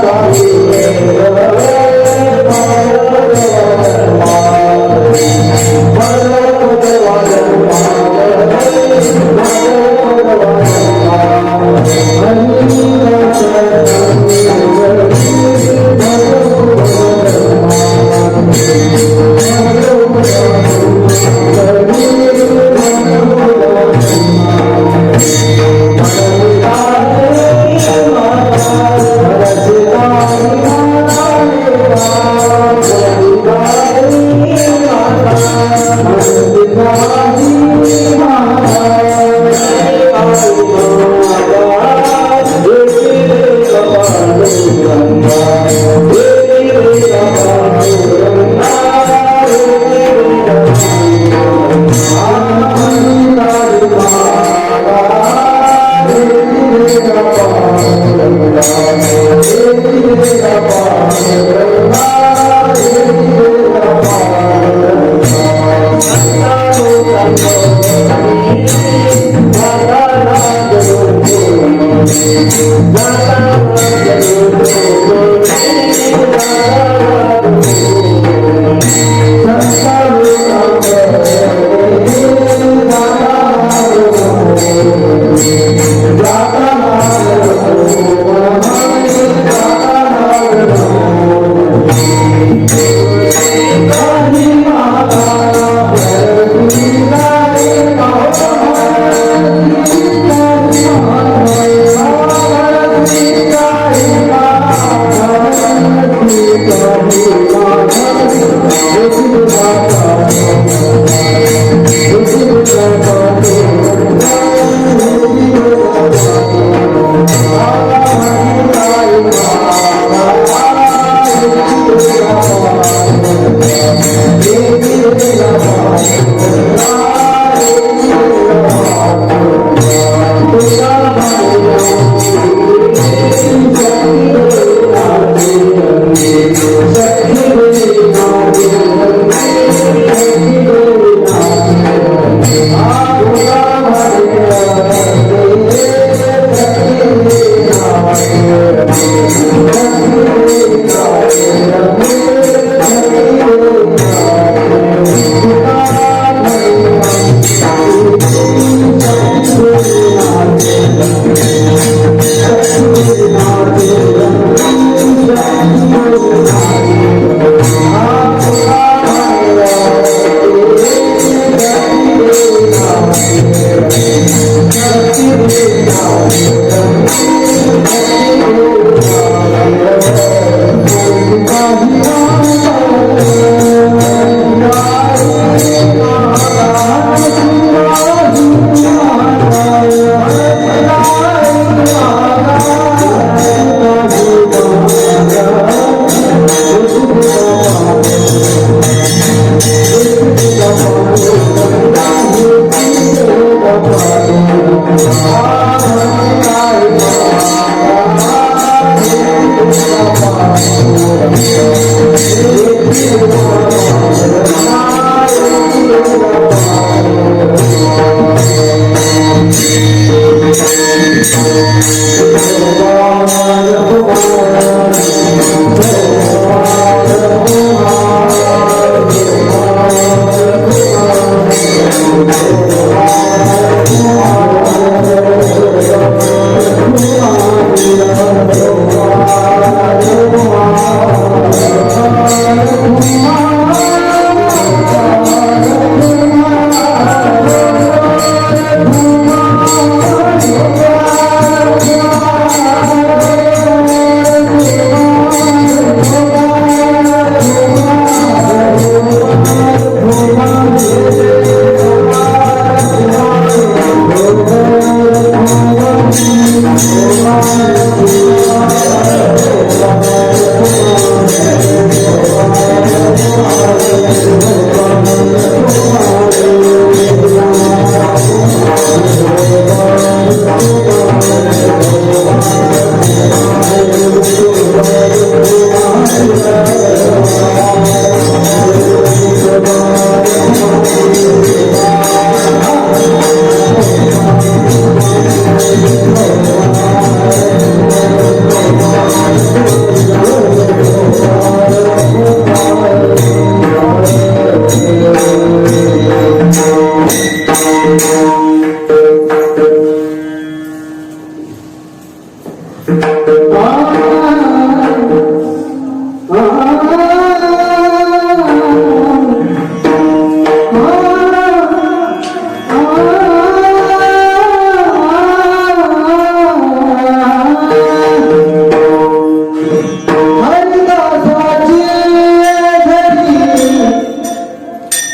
Hare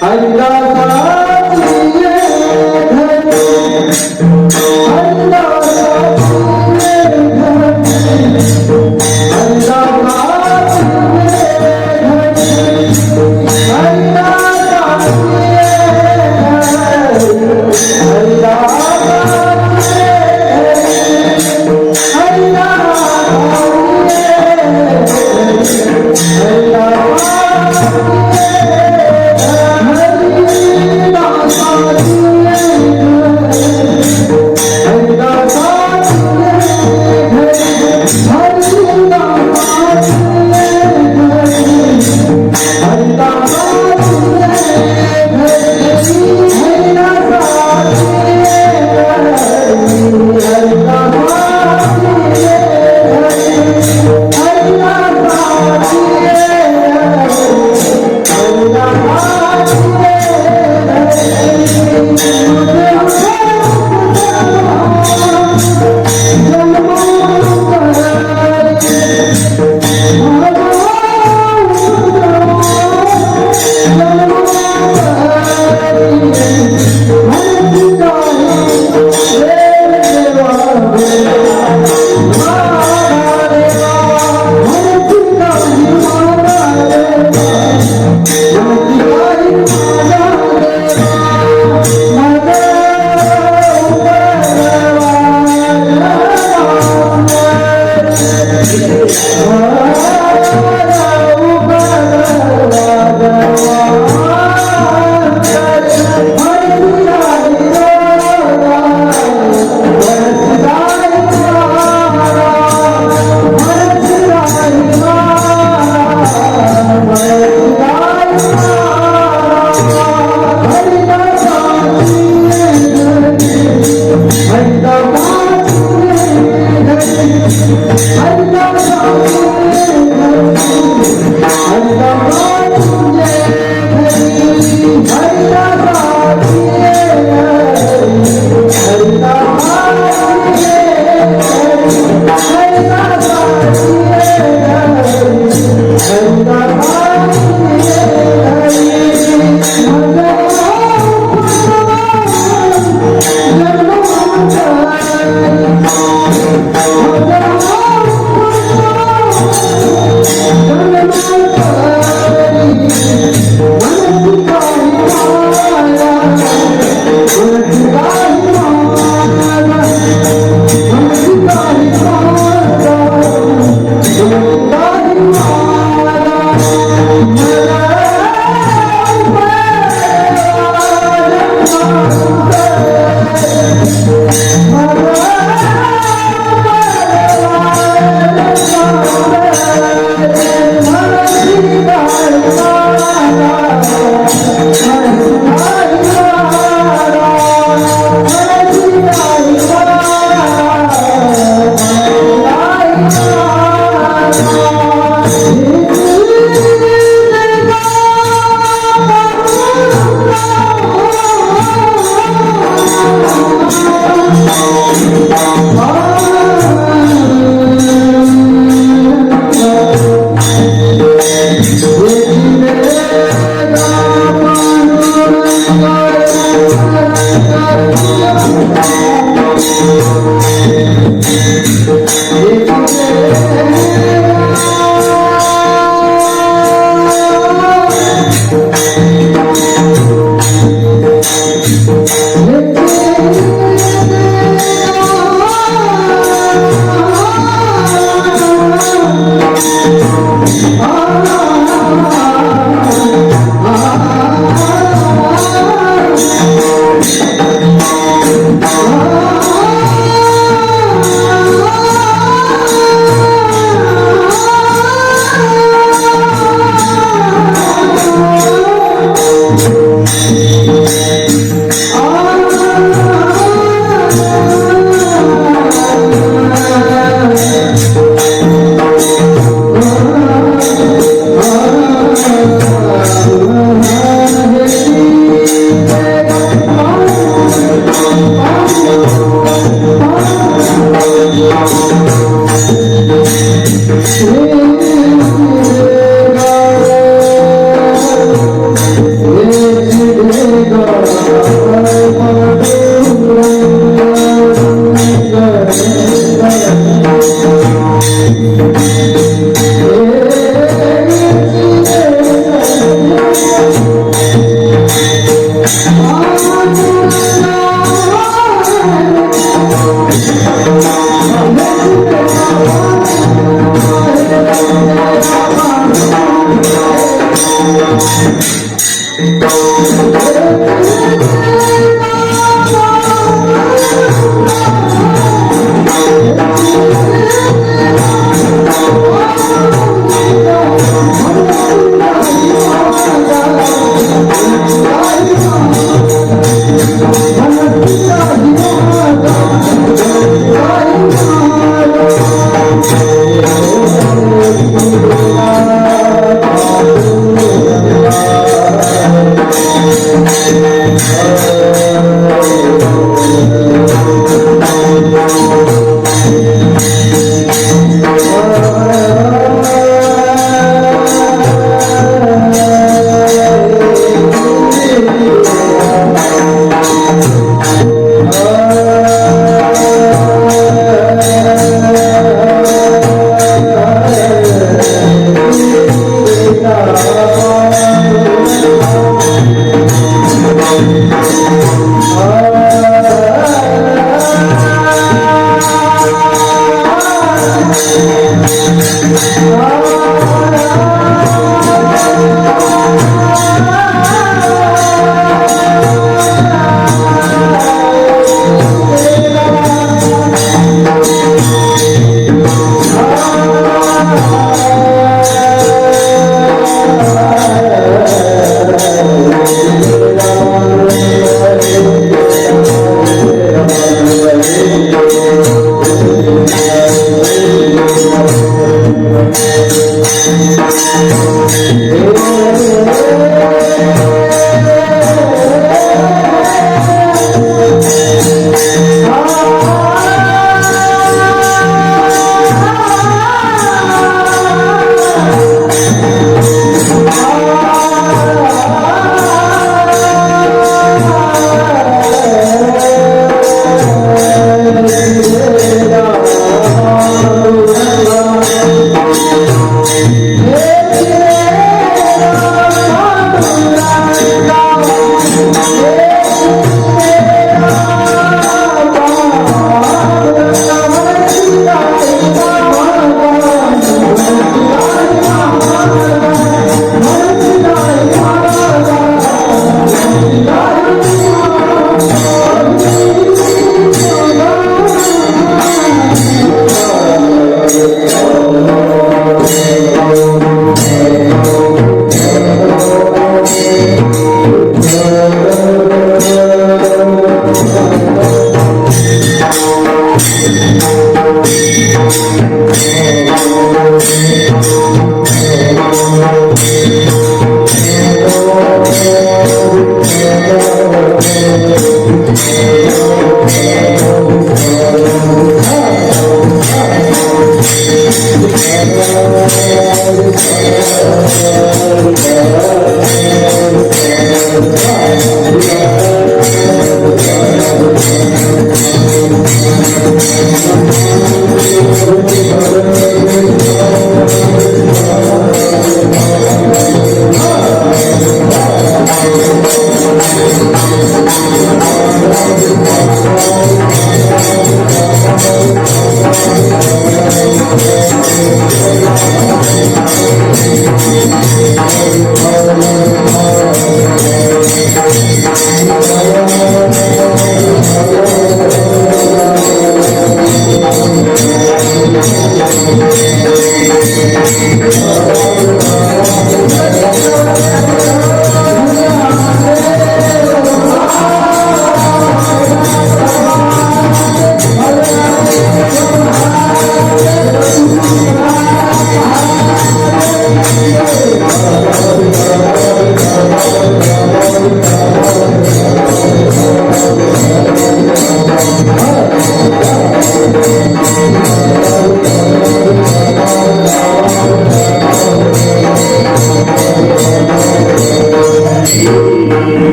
हरिदासाची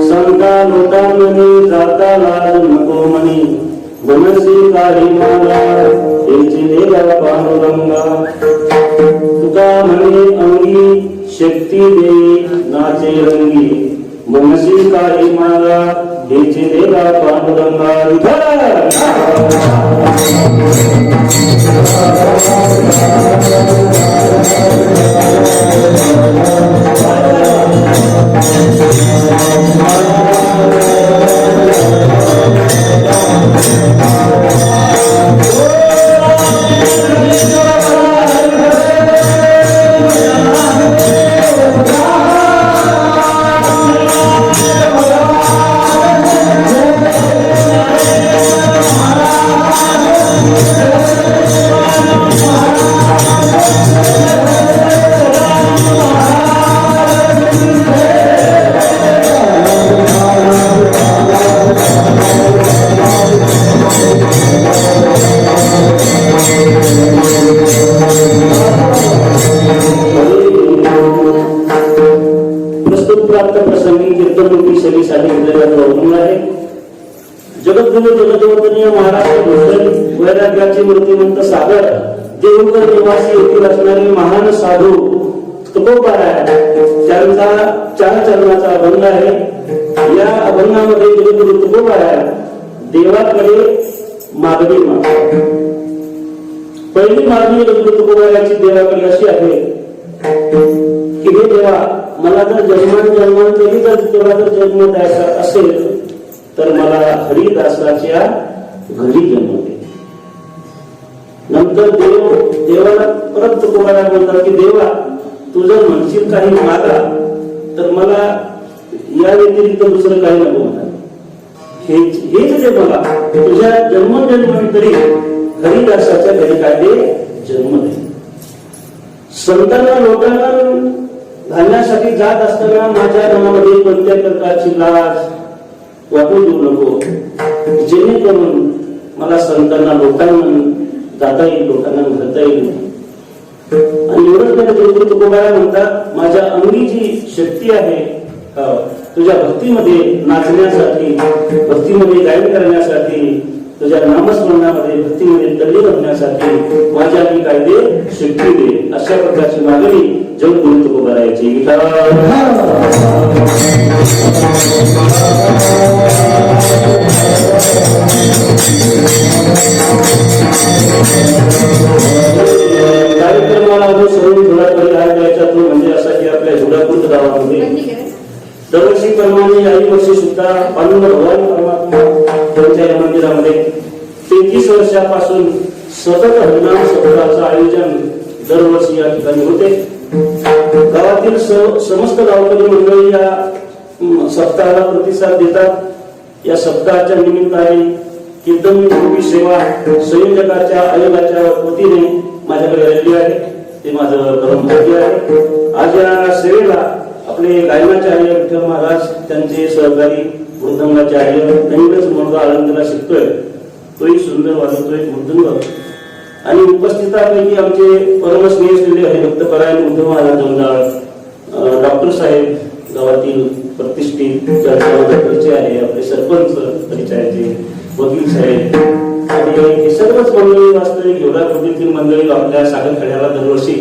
संतानोतांनी जाता लाज नको मनी बनसी काही मागा याची देवा पांडुरंगा तुका म्हणे अंगी शक्ती देई नाचे रंगी मनसी काही मागा याची देवा पांडुरंगा जगद्गुरु महाराज वैराग्याचे मूर्तिमंत सागर देवघर निवासी येथील असणारे महान साधू तुकोबाराय त्यांचा 4 चरणाचा अभंग आहे। या अभंगामध्ये जगद्गुरु तुकोबाराय देवाकडे मागणी मागतात। पहिली मागणी जगद्गुरु तुकोबारायची देवाकडे अशी आहे की हे देवा, मला जर जन्मांतरी जर तुला जर जन्म द्यायचा असेल तर मला हरिदासाच्या घरी जन्म दे। नंतर देवाला परत तुकोबाराय बोलतात की देवा, तू जर म्हणशील काही मागा तर मला या व्यतिरिक्त दुसरं काही नको म्हणा। हेच जे मला तुझ्या जन्मोजन्मांतरी हरिदासाच्या घरी काय दे, जन्म दे। संतांना लोकांना घालण्यासाठी जात असताना माझ्या मनामध्ये कोणत्या प्रकारची लाज वाटू देऊ नको, जेणेकरून मला संतांना लोकांना जाता येईल, लोकांना घडता येईल। आणि एवढंच नाही, जगद्गुरु तुकोबाराय म्हणतात माझ्या अंगी जी शक्ती आहे तुझ्या भक्तीमध्ये नाचण्यासाठी, भक्तीमध्ये गायन करण्यासाठी, तुझ्या नामस्मरणामध्ये भक्तीमध्ये तल्लीन होण्यासाठी माझ्या अंगी काय दे, शक्ती दे। अशा प्रकारची मागणी जगद्गुरु तुकोबारायची। कार्यक्रमाला अनुसरून धुळापरी राग द्यायचा तो म्हणजे असा की आपल्या धुळापूर गावामध्ये दरवर्षी प्रमाणे याही वर्षी सुद्धा पांडुरंग भगवान मंदिरामध्ये 33 वर्षापासून सतत हरिनाम सप्ताहाचं आयोजन दरवर्षी या ठिकाणी होते. गावातील समस्त गावकरी मंडळी या सप्ताहाला प्रतिसाद देतात. या सप्ताहाच्या निमित्ताने कीर्तन रूपी सेवा संयोजकाच्या आयोगाच्या वतीने माझ्याकडे आलेली आहे. ते माझं परम भाग्य आहे. आज या सेवेला आपले गायनाचार्य विठ्ठल महाराज, त्यांचे सहकारी मृदंगाचार्य, त्यांनीच मुलगा आनंदला शिकतोय, तोही सुंदर वाजवतोय मृदंग. आणि उपस्थितांपैकी आमचे परमस्नेही हरिभक्तपरायण उद्धव महाराज जमदाळ, डॉक्टर साहेब गावातील प्रतिष्ठित परिचय आहे, आपले सरपंच परिचयाचे, वकील साहेब आणि हे सर्वच मंडळी वास्तविक घेवडा मंडळी आपल्या सागरखेड्याला दरवर्षी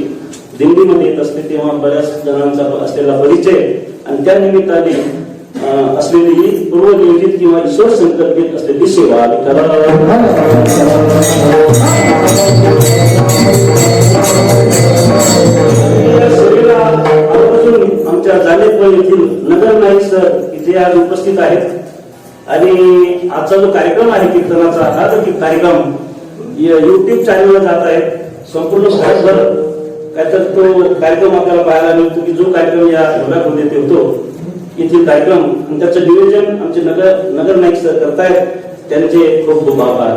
दिंडीमध्ये येत असते, तेव्हा बऱ्याच जणांचा असलेला परिचय आणि त्या निमित्ताने असलेली ही पूर्वनियोजित किंवा ईश्वर संकल्पित असलेली सेवा सेवेला आवर्जून आमच्या जानेपळ येथील नगर नाईक सर इथे आज उपस्थित आहेत. आणि आजचा जो कार्यक्रम आहे कीर्तनाचा, हा जो कार्यक्रम YouTube चॅनलवर जात आहे. संपूर्ण भारतभर काय तर तो कार्यक्रम आपल्याला पाहायला मिळतो की जो कार्यक्रम या ढोलामध्ये ते होतो येथील कार्यक्रम, आणि त्याचं नियोजन आमचे नगर नाईक सर करतायत. त्यांचे खूप खूप आभार.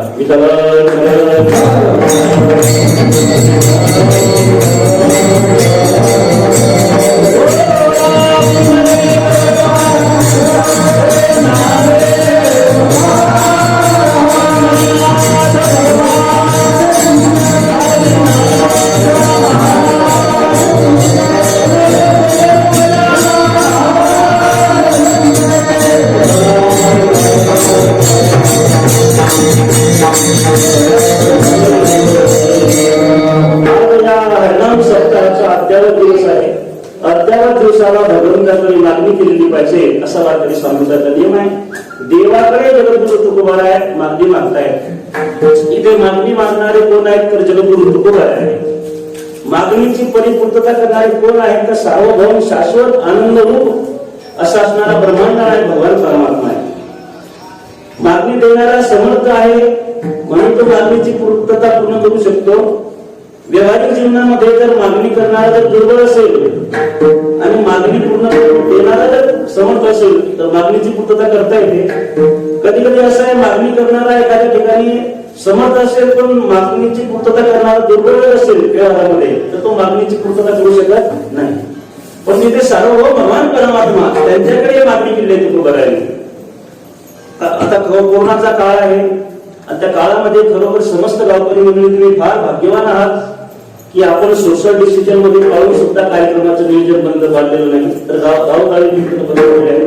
अद्यावत दिवसाला भगवंताकडे मागणी केलेली पाहिजे असा वारकरी स्वामींचा नियम आहे. देवाकडे जगद्गुरु तुकोबाराय मागणी मागतायत. इथे मागणी मागणारे कोण आहेत तर जगद्गुरु तुकोबाराय आहे. मागणीची परिपूर्तता करणारे कोण आहेत तर सार्वभौम शाश्वत आनंद रूप असा असणारा ब्रह्मांड आहे, भगवान परमात्मा आहे. मागणी देणारा समर्थ आहे म्हणून तो मागणीची पूर्तता पूर्ण करू शकतो. व्यवहारिक जीवनामध्ये जर मागणी करणारा जर दुर्बळ असेल आणि मागणी पूर्ण देणारा जर समर्थ असेल तर मागणीची पूर्तता करता येते. कधी कधी असं आहे, मागणी करणारा एखाद्या ठिकाणी समर्थ असेल पण मागणीची पूर्तता करणारा दुर्बळ असेल व्यवहारामध्ये तर तो मागणीची पूर्तता करू शकत नाही. पण तिथे सार्वभौम भगवान परमात्मा त्यांच्याकडे मागणी केली आहे तुकोबारायांनी. आता कोरोनाचा काळ आहे आणि त्या काळामध्ये खरोखर समस्त गावकरी मंडळी तुम्ही फार भाग्यवान आहात की आपण सोशल डिसिजन मध्ये पाहून सुद्धा कार्यक्रमाचं नियोजन बंद पाडलेलं नाही. तर गावोगावी बंद पडले आहे.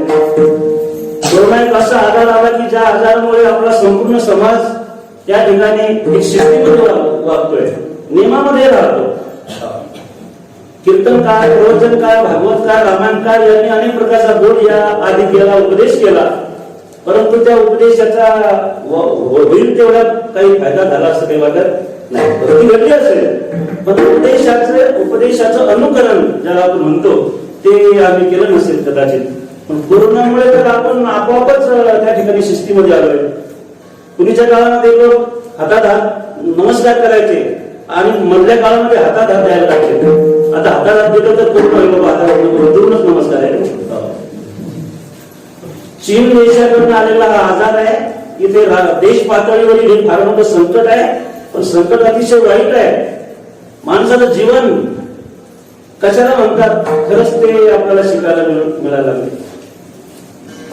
कोरोना एक असा आजार आला की ज्या आजारामुळे आपला संपूर्ण समाज त्या ठिकाणी एक शिस्तीमध्ये वागतोय, नियमामध्ये राहतो. कीर्तन काय, प्रवचन काय, भागवत काय, रामायण काय यांनी अनेक प्रकारचा बोध या आधी केला, उपदेश केला. परंतु त्या उपदेशाचा होईल तेवढा काही फायदा झाला असं काही वाटत नाही. भक्ती घडली असेल पण उपदेशाचं अनुकरण ज्याला आपण म्हणतो ते आम्ही केलं नसेल कदाचित. पण कोरोनामुळे तर आपण आपोआपच त्या ठिकाणी शिस्तीमध्ये आलोय. पूर्वीच्या काळामध्ये लोक हातात हात नमस्कार करायचे आणि मधल्या काळामध्ये हातात हात द्यायला लागले. आता हातात हात दिलं तर पूर्ण होईल, हातात दूरच नमस्कार आहे. चीन देशाकडून आलेला हा आजार आहे. इथे देश पातळीवरील हे फार मोठं संकट आहे. पण संकट अतिशय वाईट आहे. माणसाचं जीवन कशाला म्हणतात खरंच ते आपल्याला शिकायला मिळायला लागले.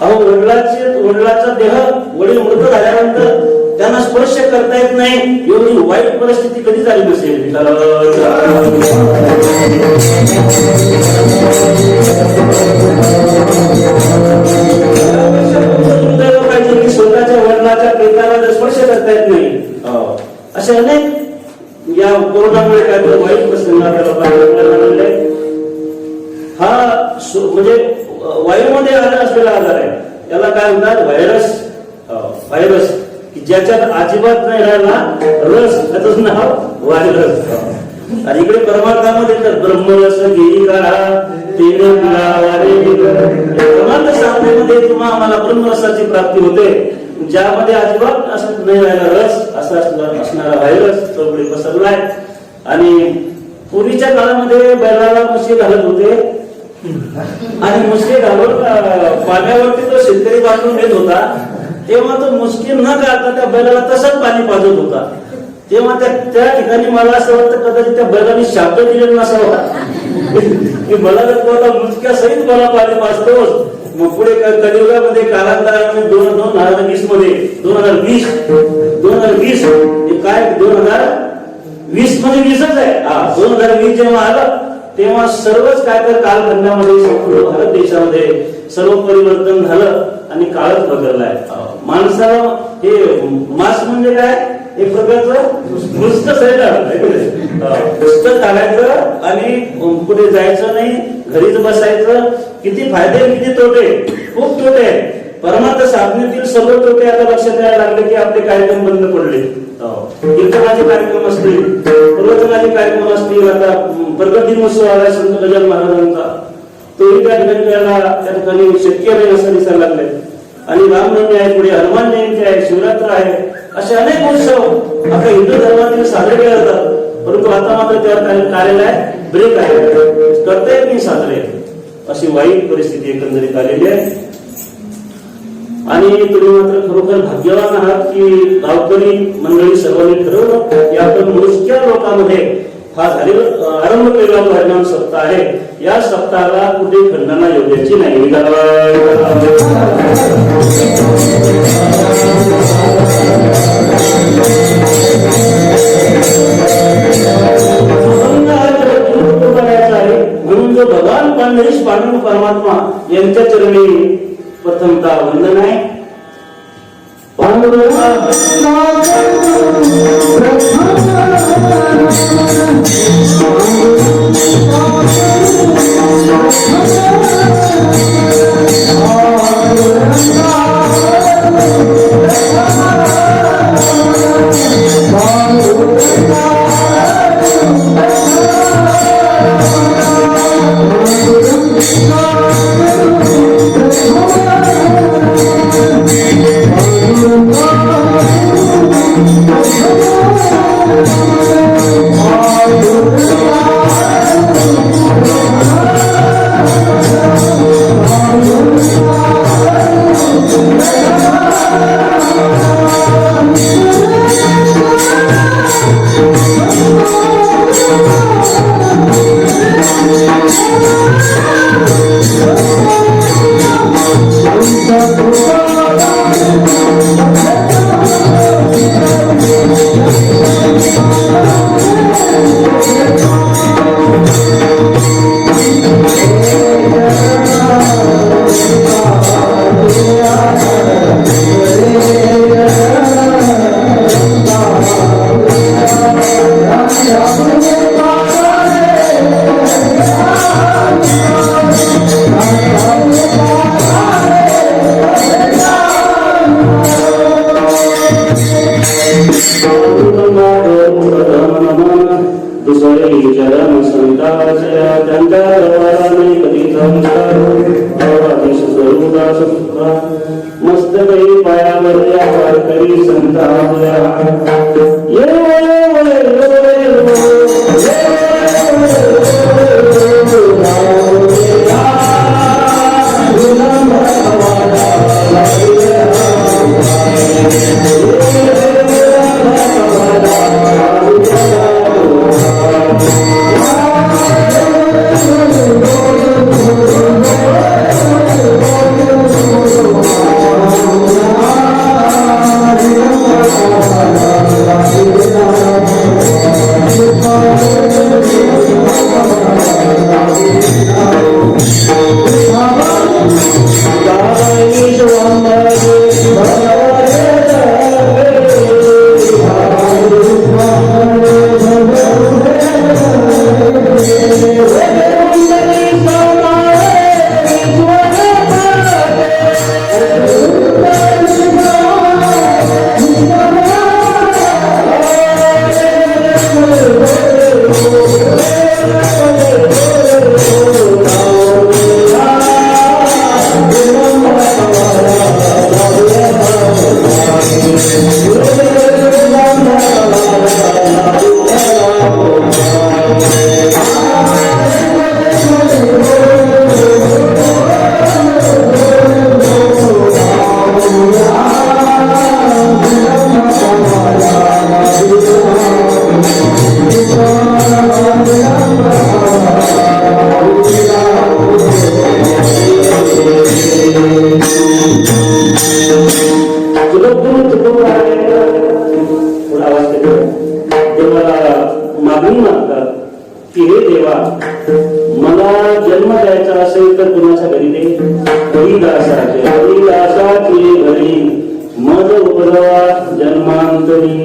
अहो, वडिलाचा देह वडील मृत झाल्यानंतर त्यांना स्पर्श करता येत नाही, एवढी वाईट परिस्थिती कधी झाली नसेल. स्वतःच्या वडिलाच्या प्रेताला स्पर्श करता येत नाही. असे अनेक या कोरोनामुळे काय वाईट प्रसंग आपल्याला हा म्हणजे वायूमध्ये आला असलेला आजार आहे. त्याला काय म्हणतात व्हायरस की ज्याच्यात अजिबात नाही राहिला रस, त्याच नाव व्हायरस. आणि इकडे परमार्थामध्ये तर ब्रह्मरस घेई काढा तेने ब्रह्मांड साधनेमध्ये तुम्हाला आम्हाला ब्रह्मरसाची प्राप्ती होते. ज्यामध्ये अजिबात असं नाही राहिला रस असा असणारा व्हायरस चौकडे पसरलाय. आणि पूर्वीच्या काळामध्ये बैलाला मुसके घालत होते आणि मुसके घालून पाण्यावरती तो शेतकरी बांधून घेत होता. तेव्हा तो मुसके न काढता त्या बैलाला तसंच पाणी पाजत होता. तेव्हा त्या ठिकाणी मला असं वाटतं कदाचित त्या बैलाने शाब्द दिलेला नसावा की मला जर तुम्हाला मुसक्या सहित मला पाणी पाजतोस. मग पुढे कलियुगामध्ये कालांतराने 2020 मध्ये 2020 काय 2020 मध्ये 20च आहे. 2020 जेव्हा आलं तेव्हा सर्वच काय तर कालखंडामध्ये भारत देशामध्ये सर्व परिवर्तन झालं आणि काळच बदललाय. माणसाला हे मास म्हणजे काय एक प्रकारचं नुसतं नुसतं चालायचं आणि कुठे जायचं नाही, घरीच बसायचं. किती फायदे किती तोटे, खूप तोटे आहेत. परमार्थ साधनेतील सर्व तोटे आता लक्षात यायला लागले की आपले कार्यक्रम बंद पडले. कीर्तनाचे कार्यक्रम असतील, प्रवचनाचे कार्यक्रम असतील. आता प्रगती महोत्सव आला संत गजानन महाराजांचा, तोही त्या ठिकाणी शक्य नाही असं दिसायला लागले. आणि रामनवमी आहे, पुढे हनुमान जयंती आहे, शिवरात्र आहे, असे अनेक उत्सव आता हिंदू धर्मातील साजरे केले जातात. परंतु आता मात्र त्यावर कार्यालय ब्रेक आहे, करता येत नाही साजरे. अशी वाईट परिस्थिती एकंदरीत आलेली आहे. आणि तुम्ही मात्र खरोखर भाग्यवान आहात की गावकरी मंडळी सर्वांनी ठरवलं की आपण मोजक्या लोकांमध्ये हा झालेला आरंभ केलेला जो हरिनाम सप्ताह आहे, या सप्ताहाला कुठे खंडना योग्याची नाही. म्हणून जो भगवान पांढरीश पांडुरंग परमात्मा यांच्या चरणी प्रथमतः वंदन आहे. मस्तकरी पायावर या वारकरी संता Hare मागणी मागतात की हे देवा, मला जन्म द्यायचा असेल तर कुणाच्या घरी दे. हरिदासाचे घरी मज उपजवा जन्मांतरी.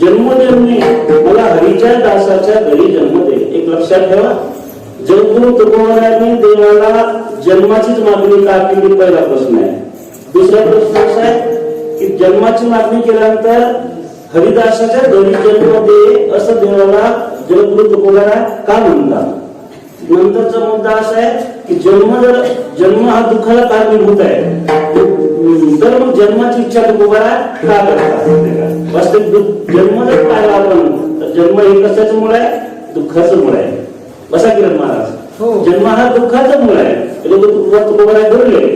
जन्मोजन्मी मला हरीच्या दासाच्या घरी जन्म दे. एक लक्षात ठेवा, जगगुरु तुकोबारायांनी देवाला जन्माचीच मागणी का केली, पहिला प्रश्न आहे. दुसरा प्रश्न असा आहे की जन्माची मागणी केल्यानंतर हरिदासाच्या घरी जन्म दे असं देवाला जगगुरु तुकोबाराय का म्हणतात. नंतरचा मुद्दा असा आहे की जन्म हा दुःखाला कारणीभूत आहे, तर मग जन्माची इच्छा तुकोबाराय का करतात. वास्तविक जन्म जर पाहिला आपण तर जन्म हे कशाचं मूळ आहे, दुःखाचं मूळ आहे. बसा किरण महाराज, जन्म हा दुःखाचं मूळ आहे. तुकोबाराय बोलले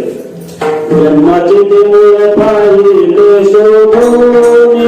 जन्माचे ते मूळ पाहिले शोधोनी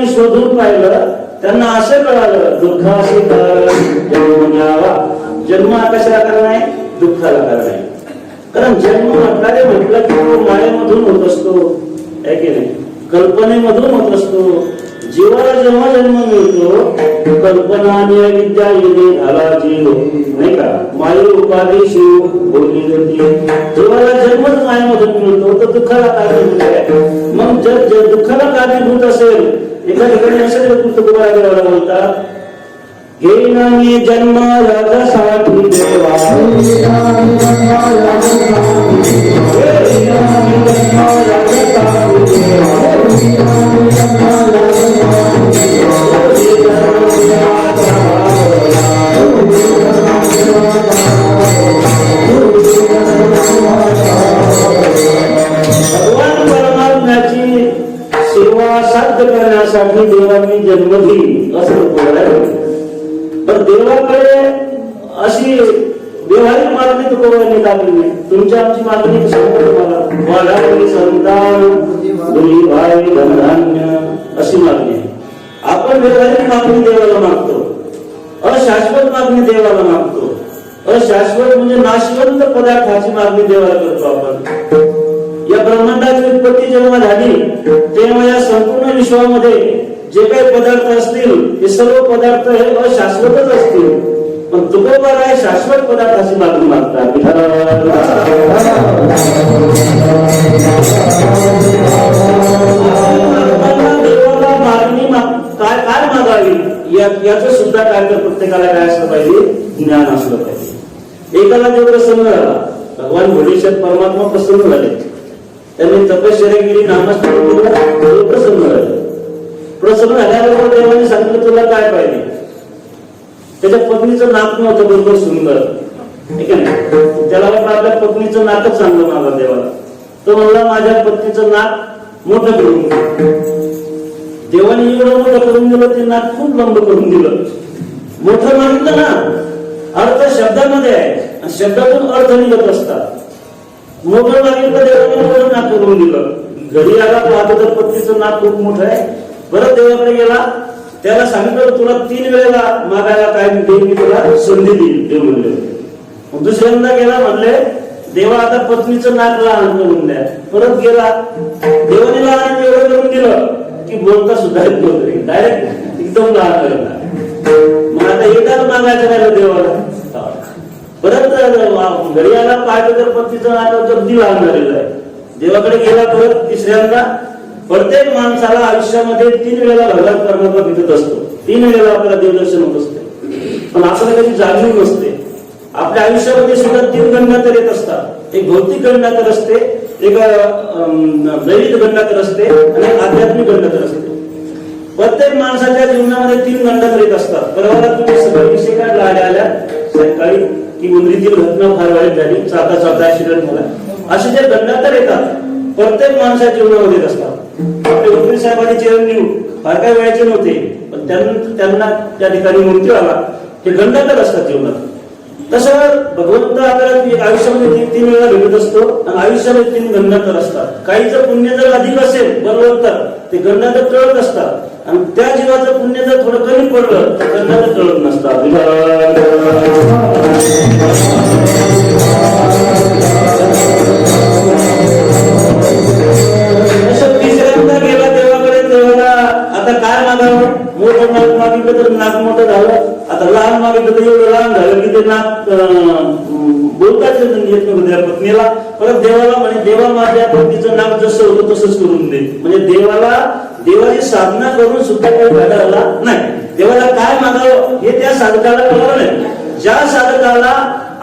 शोधून पाहिलं, त्यांना असं कळालं दुःखाशी जन्म घ्यावा. जन्म कशाला कारण आहे, दुःखाला कारण आहे. कारण जन्म म्हटलं की तो मायेमधून होत असतो, आहे की नाही, कल्पनेमधून होत असतो. जीवाला जेव्हा जन्म मिळतो कल्पना आणि अविद्या येणे झाला जीव, नाही का, माये उपाधी शिव बोलली जाते. जीवाला जन्मच मायेमधून मिळतो तर दुःखाला कारणीभूत आहे. मग जर दुःखाला कारणीभूत असेल, एका ठिकाणी असं तुकोबाराय बोलतात, हे नामी जन्म राजासाठी देवा, भगवान परमात्म्याची सेवा साध्य करण्यासाठी देवांनी जन्म दिली असं तुकोबाराय. पण देवाकडे अशी व्यवहारिक मागणी तुकोबारायांनी टाकली नाही. तुमच्या आमची मागणी सांगतो तुम्हाला, वाढावी संतान मुली भाई धनधान्य अशी मागणी आहे. आपण व्यवहारिक मागणी देवाला मागतो, अशाश्वत मागणी देवाला मागतो. अशाश्वत म्हणजे नाशवंत पदार्थाची मागणी देवाला करतो आपण. या ब्रह्मांडाची उत्पत्ती जेव्हा झाली तेव्हा या संपूर्ण विश्वामध्ये जे काही पदार्थ असतील ते सर्व पदार्थ हे अशाश्वतच असतील. पण तुकोबाराय शाश्वत पदार्थाची मागणी मागतात. देवाला मागणी काय काय मागावी याचं सुद्धा काय तर प्रत्येकाला काय असलं पाहिजे, ज्ञान असलं पाहिजे. एकाला जो प्रसन्न झाला, भगवान भोलेश्वर परमात्मा प्रसन्न झाले, त्यांनी तपश्चर्या केली, नामस्मरण केलं, प्रसन्न झाले. प्रसन्न झाल्याबरोबर देवाने सांगितलं तुला काय पाहिजे. त्याच्या पत्नीचं नाक नव्हतं बरोबर सुंदर, ठीक आहे ना, त्याला वाटलं आपल्या पत्नीचं नाकच चांगलं मागा देवाला. तो म्हणला माझ्या पत्नीचं नाक मोठं करून दिलं. देवाने एवढं मोठं करून दिलं, ते नाक खूप लंब करून दिलं. मोठं मागितलं ना, अर्थ शब्दामध्ये आहे, शब्दातून अर्थ निघत असतात. मोठं मागितलं देवाने मोठं नाक करून दिलं. घरी आला पाहतो तर पत्नीचं नाक खूप मोठं आहे. परत देवाकडे गेला, त्याला सांगितलं तुला 3 वेळेला मागायला काय देईल, मी तुला संधी देईल देव म्हणले. दुसऱ्यांदा गेला, म्हणले देवा आता पत्नीचं नाक लहान करून द्या. परत गेला, देवाने लहान एवढं करून दिलं की बोलता सुद्धा डायरेक्ट एकदम लहान करणार. मग आता एकदाच मागायचं राहिलं देवाला. परत घरी आला पाहिजे तर पत्नीचं नाक अगदी लहान झालेलं आहे. देवाकडे गेला परत तिसऱ्यांदा. प्रत्येक माणसाला आयुष्यामध्ये 3 वेळेला भगवान परमात्मा भेटत असतो. 3 वेळेला आपल्याला देवदर्शन होत असते, पण आपल्याला कधी जाणीव नसते. आपल्या आयुष्यामध्ये सुद्धा 3 गंगा तर येत असतात. एक भौतिक गंगा तर असते, एक दैविक गंगा तर असते आणि एक आध्यात्मिक गंगा तर असते. प्रत्येक माणसाच्या जीवनामध्ये 3 गंगा तर येत असतात. परवा तुम्ही सगळे विषय काढला आल्या सायंकाळी की उंदरीतील घटना फार वाईट झाली, चालता ऍक्सिडेंट झाला. असे जे गंगा तर येतात प्रत्येक माणसाच्या जीवनामध्ये येत असतात. आपले उंदरी साहेबांचे चिरंजीव फार काही वेळाचे नव्हते, पण त्यांना त्या ठिकाणी मृत्यू आला. हे गंगा तर असतात जीवनात. तसं भगवंत आपल्याला आयुष्यामध्ये 3 वेळा भेटत असतो आणि आयुष्यामध्ये 3 गंडातर असतात. काहीचं पुण्य जर अधिक असेल बलवंतर ते गंडातर टळत असतात आणि त्या जीवाचं पुण्य जर थोडं कमी पडलं तर गंडातर टळत नसतात. तिसऱ्यांदा गेला देवाकडे. देवाला आता काय मागावं? मोठं नाक मागितलं तर नाक मोठं झालं, आता लहान मागितलं तर एवढं लहान झालं की ते नाक बोलताच येत नव्हतं त्या पत्नीला. परत देवाला म्हणे देवा माझ्या पत्नीचं नाक जसं होतं तसंच करून दे. म्हणजे देवाची साधना करून सुद्धा काही फायदा झाला नाही. देवाला काय मागावं हे त्या साधकाला कळलं नाही. ज्या साधकाला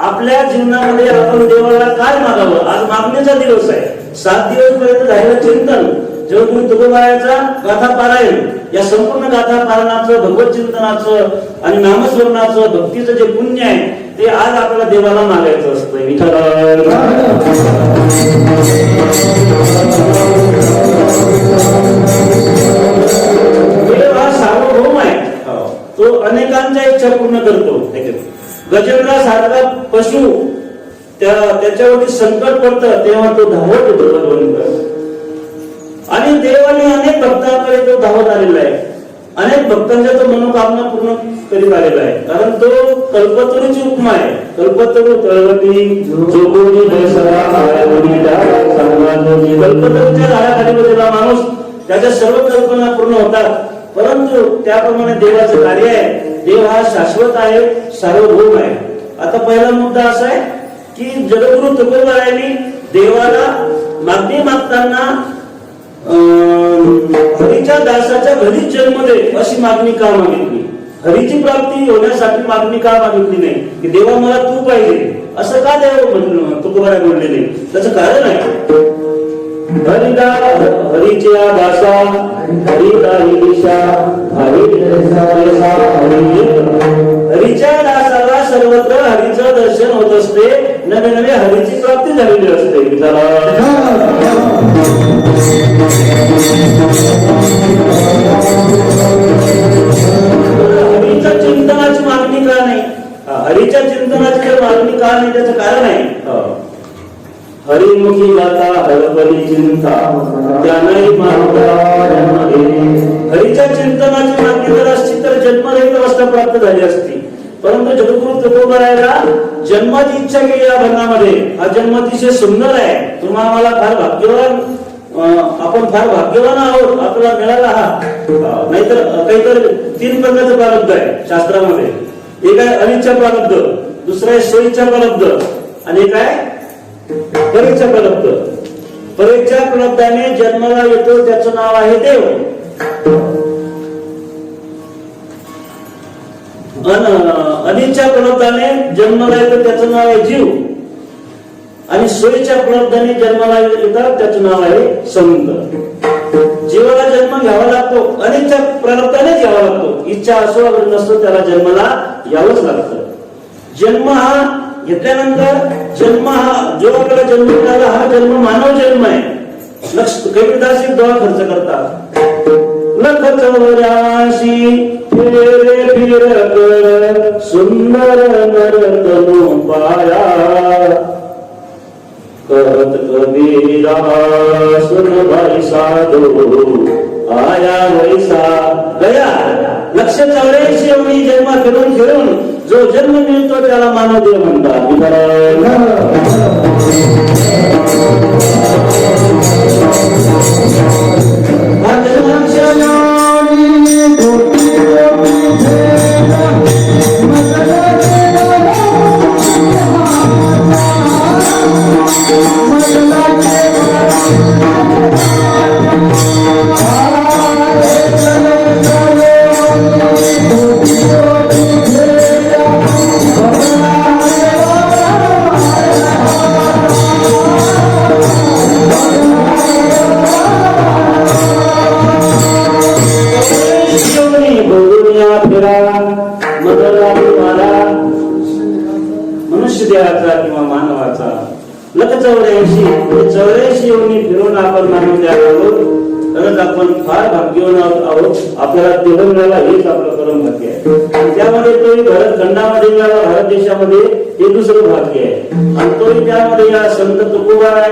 आपल्या जीवनामध्ये आपण देवाला काय मागावं, आज मागणीचा दिवस आहे. 7 दिवस पर्यंत झालेलं चिंतन, जेव्हा तुम्ही तुकोबारायाचा गाथा पारायण, या संपूर्ण गाथा पारायणाचं, भगवत चिंतनाचं आणि नामस्मरणाचं, भक्तीचं जे पुण्य आहे ते आज आपल्याला देवाला मागायचं असतं. देव हा सार्वभौम आहे, तो अनेकांच्या इच्छा पूर्ण करतो. गजेंद्रासारखा पशु त्याच्यावरती संकट पडतं तेव्हा तो धावत येतो भगवंत. आणि देवाने अनेक भक्तांकडे तो धावत आलेला आहे. अनेक भक्तांच्या तो मनोकामना पूर्ण करीत आलेला आहे. कारण तो कल्पतरूची उपमा आहे. कल्पतरू तळवटी कल्पतरूच्या झाडाखाली बसलेला माणूस, त्याच्या सर्व कल्पना पूर्ण होतात. परंतु त्याप्रमाणे देवाचं कार्य आहे. देव हा शाश्वत आहे, सार्वभौम आहे. आता पहिला मुद्दा असा आहे की जगद्गुरु तुकोबारायांनी देवाला मागणी मागताना हरीच्या दासाच्या घरीच जन्म दे अशी मागणी का मागितली? हरीची प्राप्ती होण्यासाठी मागणी का मागितली नाही की देवा मला तू पाहिजे असं का देव तुकोबाराय म्हणले नाही? त्याचं कारण आहे हरीच्या दासा हरीच्या दासाला सर्वत्र हरीचं दर्शन होत असते. नवे नवे हरीची प्राप्ती झालेली असते. हरीच्या चिंतनाची मागणी का नाही? हरीच्या चिंतनाची मागणी का नाही त्याचं कारण आहे हरिमुखी गाता हरपली चिंता त्याने हरीच्या चिंतनाची मागणी जर असती तर जन्मरहित अवस्था प्राप्त झाली असती. परंतु जगद्गुरु तुकोबारायाला जन्माची इच्छा केली या भरणामध्ये. हा जन्म अतिशय सुंदर आहे. तुम्हाला आम्हाला फार भाग्यवान, आपण फार भाग्यवान आहोत, आपल्याला मिळाला हा. नाहीतर काहीतरी 3 प्रकारचं प्रारब्ध आहे शास्त्रामध्ये. एक आहे अनिच्छा प्रारब्ध, दुसरं आहे स्वइच्छा प्रारब्ध आणि एक आहे परीक्षा प्रारब्ध. परीक्षा प्रारब्धाने जन्माला येतो त्याचं नाव आहे देव. अनिच्छा प्रारब्धाने जन्माला येतो त्याचं नाव आहे जीव आणि स्वइच्छा प्रारब्धाने जन्माला येतात त्याचं नाव आहे समुद्र. जीवाला जन्म घ्यावा लागतो, अनिच्छा प्रारब्धानेच घ्यावा लागतो. इच्छा असो अगर नसतो त्याला जन्माला यावंच लागतं. जन्म हा घेतल्यानंतर जन्म हा जो आपल्याला जन्म मिळाला हा जन्म मानव जन्म आहे. कबीरदास एक दुआ खर्च करतात. लख चौराशी फेरे फिरकर सुंदर नरतनु पाया कहत कबीरा सुन भाई साधो आया वैसा गया. 184 एवढी जन्म फिरून जो जन्म मिळतो त्याला मानव देव म्हणतात. योनी फिरून आपण मानून द्यायला आलो तरच आपण फार भाग्यवान आहोत. आपल्याला देह मिळाला हेच आपलं परम भाग्य आहे. आणि त्यामध्ये तोही भारत खंडामध्ये मिळाला, भारत देशामध्ये हे दुसरं भाग्य आहे. आणि तोही त्यामध्ये या संत तुकोबाराय,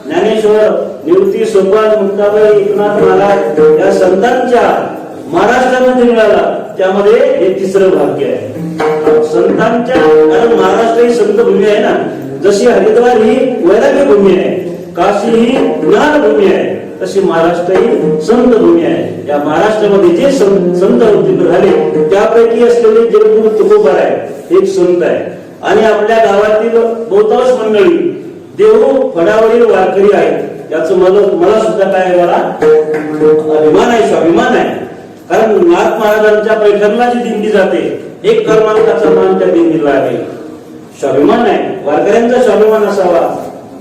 ज्ञानेश्वर, निवृत्ती, सोपान, मुक्ताबाई, एकनाथ महाराज या संतांच्या महाराष्ट्रामध्ये मिळाला, त्यामध्ये हे तिसरं भाग्य आहे संतांच्या. कारण महाराष्ट्र ही संत भूमी आहे ना. जशी हरिद्वार ही वैराग्य भूमी आहे, काशी ही ज्ञान भूमी आहे, तशी महाराष्ट्र ही संत भूमी आहे. या महाराष्ट्रामध्ये जे संत अवतीर्ण झाले त्यापैकी असलेले जगद्गुरु तुकोबाराय एक संत आहे. आणि आपल्या गावातील बहुतांश मंडळी देहू फडावरील वारकरी आहेत. याचं मला सुद्धा काय मला अभिमान आहे, स्वाभिमान आहे. कारण नाथ महाराजांच्या पैठणला जी दिंडी जाते, एक क्रमांकाचा मान त्या दिंडीला आहे. स्वाभिमान आहे. वारकऱ्यांचा स्वाभिमान असावा,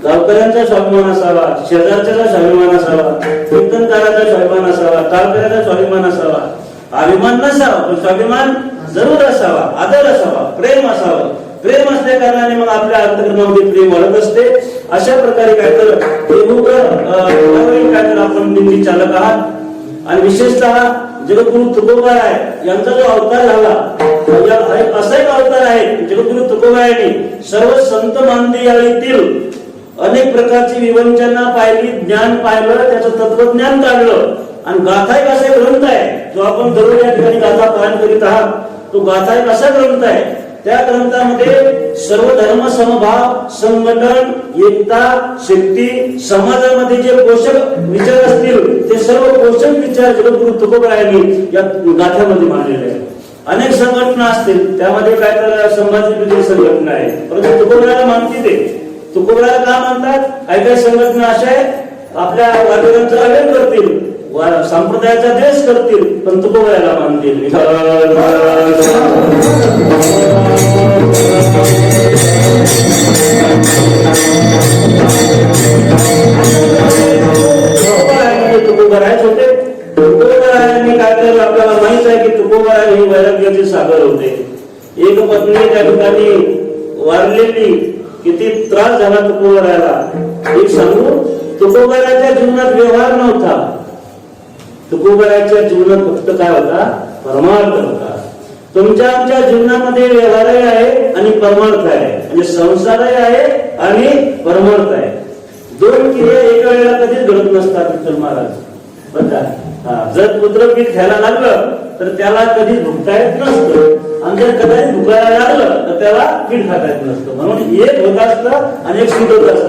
गावकऱ्यांचा स्वाभिमान असावा, शेजारच्याचा स्वाभिमान असावा, कीर्तनकाराचा स्वाभिमान असावा, टाळकऱ्याचा स्वाभिमान असावा. अभिमान नसावा पण स्वाभिमान जरूर असावा, आदर असावा, प्रेम असावं. प्रेम असल्या कारणाने मग आपल्या अंतःकरणामध्ये प्रेम वाढत असते. अशा प्रकारे काय तर काय तर आपण दिंडी चालक आहात. आणि विशेषतः जगद्गुरु तुकोबाराय यांचा जो अवतार झाला, असा एक अवतार आहे. जगद्गुरु तुकोबारायांनी सर्व संत मानदेयाळीतील अनेक प्रकारची विवंचना पाहिली, ज्ञान पाहिलं, त्याचं तत्वज्ञान काढलं. आणि गाथा एक असा ग्रंथ आहे जो आपण दररोज या ठिकाणी गाथा पारायण करीत आहात. तो गाथा एक असा ग्रंथ आहे, त्या ग्रंथामध्ये सर्व धर्म समभाव, संघटन, एकता, शक्ती, समाजामध्ये जे पोषक विचार असतील ते सर्व पोषक विचार जगद्गुरु तुकोबारायांनी या गाथ्यामध्ये मांडलेले आहेत. अनेक संघटना असतील, त्यामध्ये काय तर संभाजी संघटना आहे, परंतु तुकोबाराला मानते ते. तुकोबाराला का मानतात? काही काही संघटना अशा आहेत आपल्या वारकऱ्यांचं अवेल करतील, संप्रदायाचा देश करतील, पण तुकोबाराला मानतील. तुकोबारायच होते. तुकोबारायांनी काय तर आपल्याला माहित आहे की तुकोबाराय ही वैराग्याचे सागर होते. एक पत्नी त्या ठिकाणी वारलेली, किती त्रास झाला तुकोबारायला. एक सांगू, तुकोबाराच्या जीवनात व्यवहार नव्हता. तुकोबाराच्या जीवनात फक्त काय होता? परमार्थ होता. तुमच्या आमच्या जीवनामध्ये व्यवहारही आहे आणि परमार्थ आहे, म्हणजे संसारही आहे आणि परमार्थ आहे. दोन क्रिया एका वेळेला कधीच घडत नसतात. विठ्ठल महाराज बघा, जर पुत्र पीठ खायला लागलं तर त्याला कधी भुकता येत नसतं, आणि जर कदाचित भुकायला लागलं तर त्याला पीठ खाता येत नसतं. म्हणून एक होत असतं आणि एक सुट होत असतं.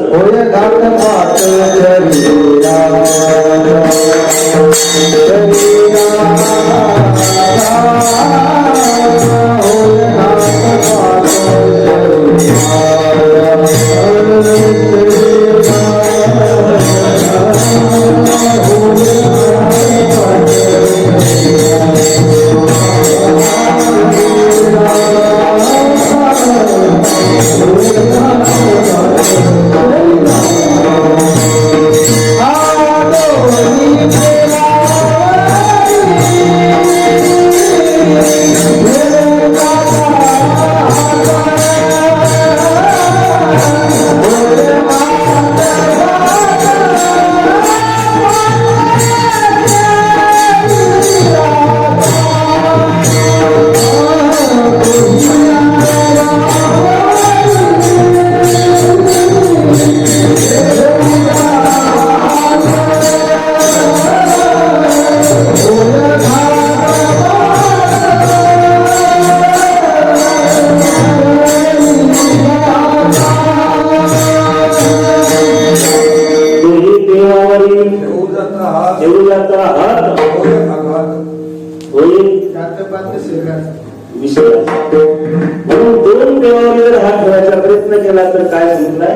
म्हणून दोन देवावर जर हात ठेवायचा प्रयत्न केला तर काय सांगितलंय?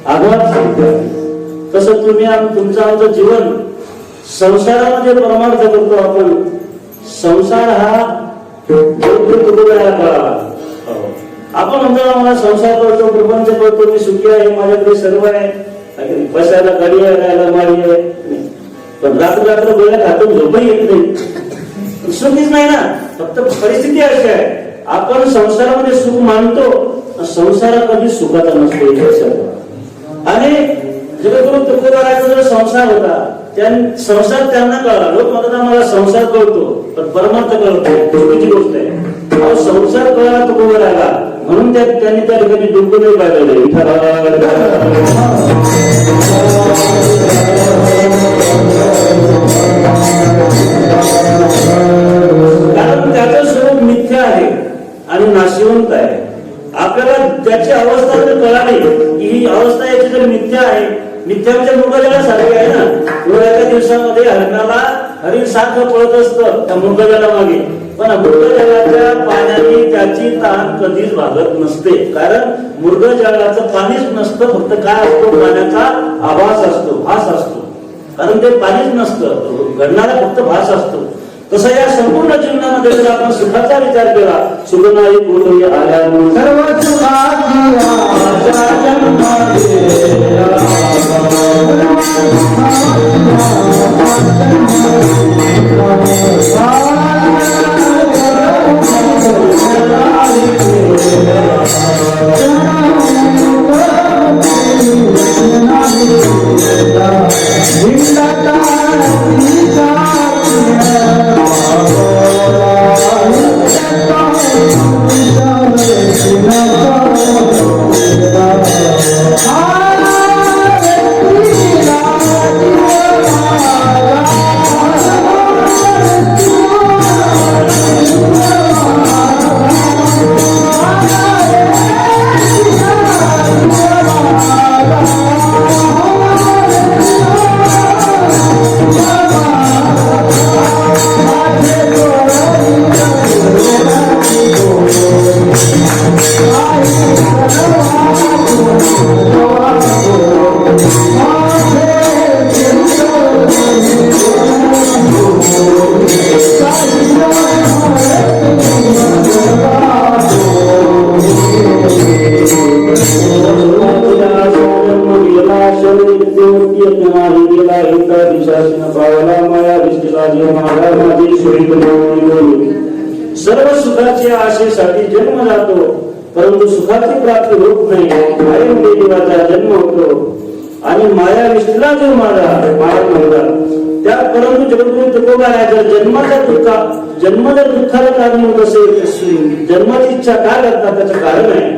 आघात सांगितलं. तसं तुम्ही तुमचं आमचं जीवन संसारामध्ये परमार्थ करतो आपण. संसार हा तुकोबारायला कळाला. आपण म्हणतो आम्हाला संसार करतो, प्रपंच करतो, मी सुखी आहे, माझ्याकडे सर्व आहे, बसायला गाडी आहे, राहायला माडी आहे, पण रात्र डोळ्यात हातून झोपही येत नाही, सुखीच नाही ना. फक्त परिस्थिती अशी आहे, आपण संसारामध्ये सुख मानतो, संसार कधी सुखाचा नसतो. आणि जगद्गुरु तुकोबाराचा जो संसार होता, संसार त्यांना कळला. लोक म्हणतात आम्हाला संसार कळतो, पण परमार्थ कळतो, चुकीची गोष्ट आहे. संसार कळला तुकोबाराला, म्हणून त्यांनी त्या ठिकाणी दुःख नाही पाहिलेलं. कारण त्याचं स्वरूप मिथ्या आहे आणि नाशिवंत आहे. आपल्याला त्याची अवस्था जर कळाली की ही अवस्था याची जर मिथ्या आहे, मिथ्या म्हणजे मृगजळासारखी आहे ना. एका दिवसामध्ये हरणाला हरिण सारखं पळत असतं त्या मृगजळा मागे, पण मृगजळाच्या पाण्याने त्याची तहान कधीच भागत नसते. कारण मृगजळाचं पाणीच नसतं, फक्त काय असतो, पाण्याचा आभास असतो, भास असतो. कारण ते पाणीच नसतं, घडणारा फक्त भास असतो. तसं या संपूर्ण जीवनामध्ये जर आपण सुखाचा विचार केला, सुख नाही बोलू आल्या सर्व सर्व सुखाच्या आशेसाठी जन्म जातो, परंतु सुखाची प्राप्ती होत नाही. मायेमध्ये जीवाचा जन्म होतो आणि माया विष्णूला जो माझा माया म्हणतात त्या. परंतु जगद्गुरु तुकोबाराच्या जन्म जर दुःखाला कारणीभूत असेल, जन्माची इच्छा काय करतात त्याचं कारण आहे.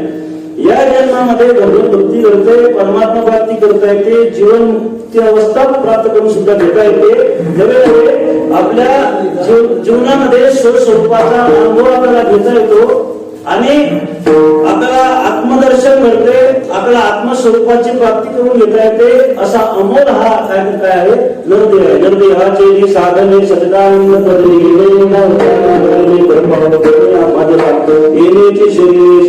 या जन्मामध्ये भगवत भक्ती करते, परमात्मा प्राप्ती करता येते, जीवन मुक्ती अवस्था प्राप्त करून सुद्धा घेता येते. नवे आपल्या जीवनामध्ये स्वस्वरूपाचा अनुभव आपल्याला घेता येतो आणि आपल्याला आत्मदर्शन घडते, आपल्याला आत्मस्वरूपाची प्राप्ती करून घेता येते. असा अमोल हा काय आहे, नरदेव आहे. नरदेवाचे साधने सचिदानंद पदरी येण्याचे शरीर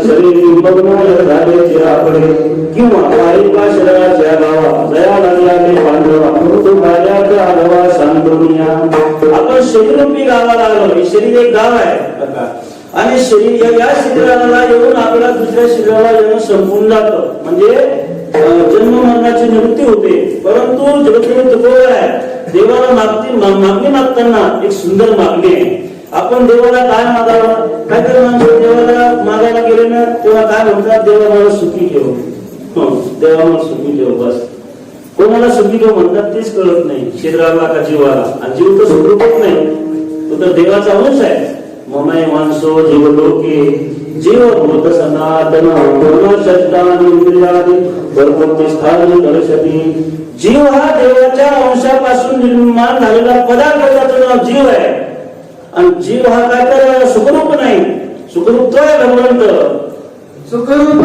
शरीर मग्नाय झाले चिरापडे किंवा पायिका शरीराच्या गावा दया लागल्याने पांडवा तो राजाचा आढावा शांतोनिया. आपण शरीरूपी गावाला आलो. हे शरीर एक गाव आहे आणि शरीर या शरीराला येऊन आपल्याला दुसऱ्या शरीराला येणं संपून जातं, म्हणजे जन्म मरणाची निवृत्ती होते. परंतु जगद्गुरु तुकोबार आहे, देवाला मागणी मागताना एक सुंदर मागणी आहे. आपण देवाला काय मागावं, काय करणार? देवाला मागायला गेले ना तेव्हा काय म्हणतात, देवा मला सुखी ठेव, देवा मला सुखी ठेव. बस कोणाला सुखी ठेव म्हणतात तेच कळत नाही, शरीराला का जीवाला. आणि जीव तर सुखरूपच नाही, तो तर देवाचा अंश आहे. ममय मानसो जीवलोके जीवभूत सनातन स्थानी दर्शती. जीव हा देवाच्या अंशापासून निर्माण झालेला पदार्थ, त्याचं नाव जीव आहे. आणि जीव हा काय तर सुखरूप नाही, सुखरूप तो आहे भगवंत. सुखरूप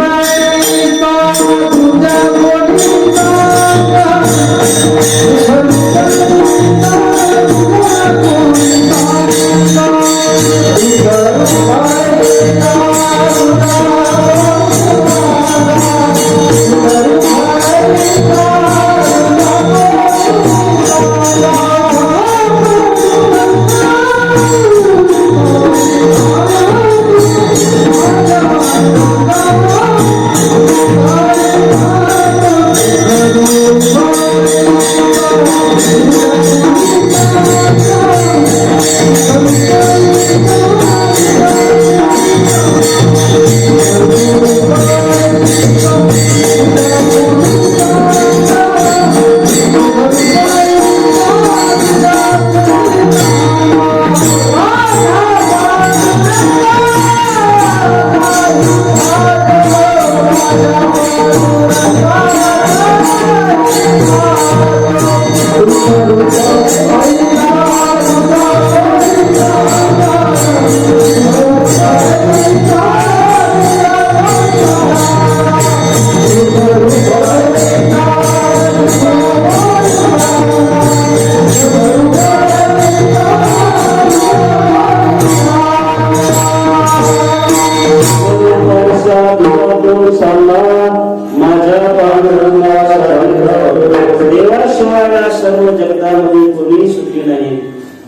देवाला सर्व जगतामध्ये कोणी सुखी नाही.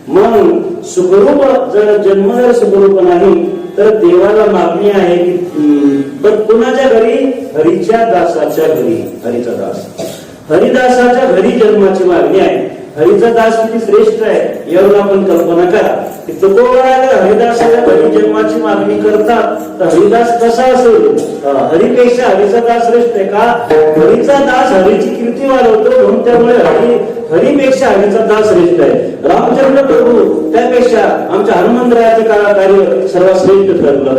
मग सुखरूप जर जन्म जर सुखरूप नाही तर देवाला मागणी आहे की पण कुणाच्या घरी? हरीच्या दासाच्या घरी. हरीचा दास, हरिदासाच्या घरी जन्माची मागणी आहे. हरीचा दास किती श्रेष्ठ आहे यावरून आपण कल्पना करा की तुकोबाराला हरिदासाच्या घरी जन्माची मागणी करतात तर हरिदास कसा असेल? हरीपेक्षा हरीचा दास श्रेष्ठ आहे का? हरीचा दास हरीची कीर्ती वाढवतो म्हणून त्यामुळे हरीपेक्षा हरीचा दास श्रेष्ठ आहे. रामचंद्र प्रभू त्यापेक्षा आमच्या हनुमंतरायाचे कार्य सर्वात श्रेष्ठ ठरलं.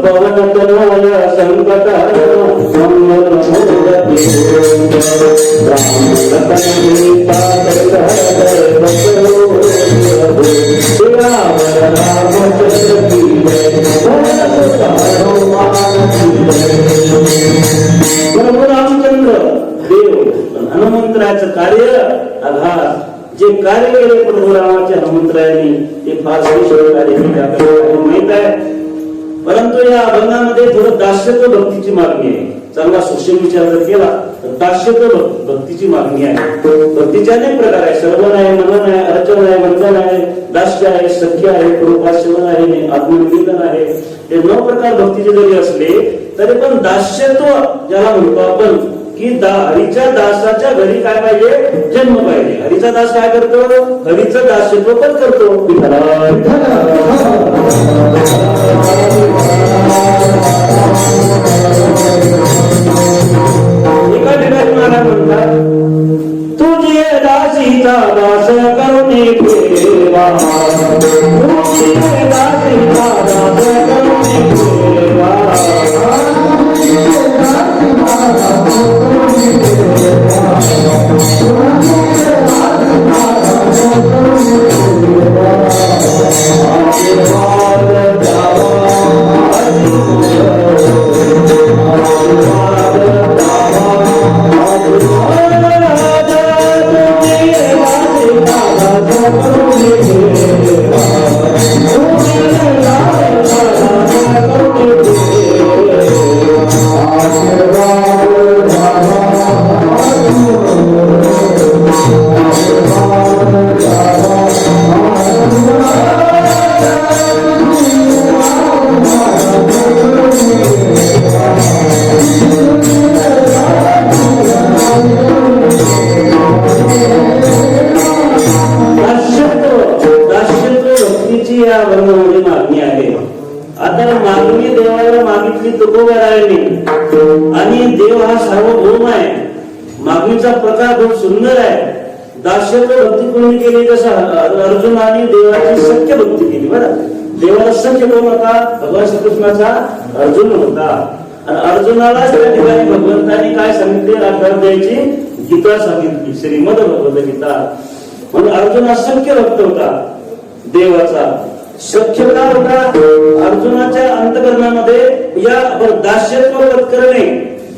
प्रभू रामचंद्र देव हनुमंतरायाचं कार्य आघात जे कार्य केले प्रभू रामाच्या हनुमंतरायांनी ते फार श्रेष्ठ कार्य केले आपल्याला माहित आहे. परंतु या अभंगामध्ये थोडं दास्यत्व भक्तीची मागणी आहे. चांगला सूक्ष्म विचार जर केला तर दास्यत्व भक्तीची मागणी आहे. भक्तीचे अनेक प्रकार आहे. श्रवण आहे, मनन आहे, अर्चन आहे, वंदन आहे, दास्य आहे, सख्य आहे, कृपासेवन आहे, आत्मनिवेदन आहे. हे 9 प्रकार भक्तीचे जरी असले तरी पण दास्यत्व ज्याला म्हणतो आपण की हरीच्या दासाच्या घरी काय पाहिजे? जन्म पाहिजे. हरीचा दास काय करतो? हरीचं दास्यत्व पण करतो. एका ठिकाणी महाराज म्हणतात तुझे दासीचा दास करुणी ठेवा, तुझे दासीचा दास करुणी ठेवा. आणि देव हा सार्वभौम आहे. मागणीचा प्रकार खूप सुंदर आहे. दास्यत्व भक्ती कोणी केली? जसं अर्जुनाने देवाची सख्य भक्ती केली. बरं, देवाला सख्य कोण होता? भगवान श्रीकृष्णाचा अर्जुन होता. आणि अर्जुनाला त्या ठिकाणी भगवंतांनी काय सांगितले? राखणार द्यायची गीता सांगितली, श्रीमद भगवत गीता. म्हणून अर्जुन सख्य भक्त होता देवाचा. सख्य का होता? अर्जुनाच्या अंतकरणामध्ये या दास्यत्व करणे,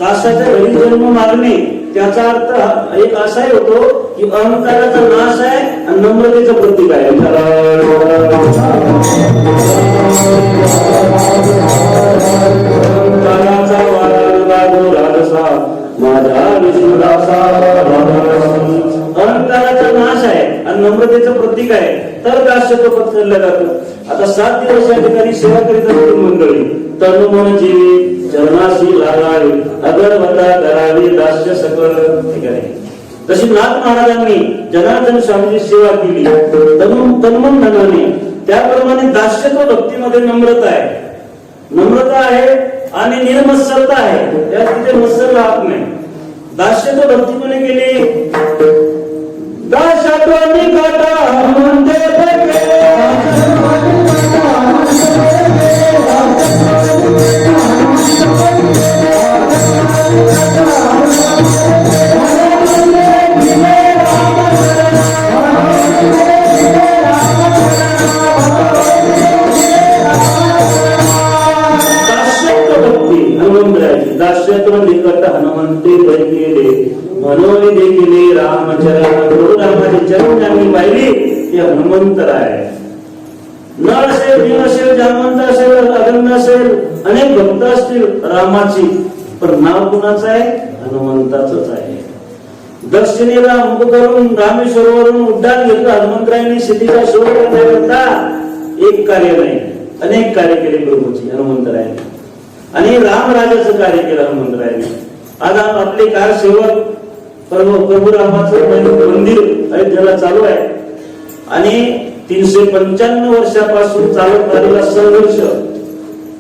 दासाच्या घरी जन्म मागणे, त्याचा अर्थ एक असाही होतो की अहंकाराचा नाश आहे आणि नम्रतेचं प्रतीक आहे. अहंकाराचा माझा विष्णुदासा, अहंकाराचा नाश आहे आणि नम्रतेचं प्रतीक आहे तर दास्यत्व पत्करलं जातं. आता 7 दिवस या ठिकाणी सेवा करीत असते मंडळी. तन मन जीवी चरणाशी लागावी, अगरबत्ता करावी दास्य सकळ ठिकाणी. तशी नाथ महाराजांनी जनार्दन स्वामीची सेवा केली तन्मन धनाने. त्याप्रमाणे दास्यत्व भक्तीमध्ये नम्रता आहे, नम्रता आहे आणि निर्मत्सरता आहे. त्यात तिथे मत्सर राहत नाही. दास्यत्व भक्ती कोणी केली? दासात्वानी काटा म्हणते दास्यत्व निकट हनुमंते गेले मनोई देखील रामचरण. रामाचे चरण ज्यांनी पाहिली ते हनुमंतर आहे. नळ असेल, भीम असेल, जामवंत असेल, अगंध असेल, अनेक भक्त असतील रामाची, पण नाव कुणाचं आहे? हनुमंताचंच आहे. दक्षिणेला मुख करून रामेश्वरवरून उड्डाण घेतलं हनुमंतरायांनी सीतेचा शोध करण्याकरता. एक कार्य नाही, अनेक कार्य केले प्रभूची हनुमंतरायांनी, आणि रामराजाचं कार्य केलं हनुमंतरायांनी. आज आपले कारसेवक प्रभू रामाचं मंदिर अयोध्येला चालू आहे, आणि 395 वर्षापासून चालत आलेला संघर्ष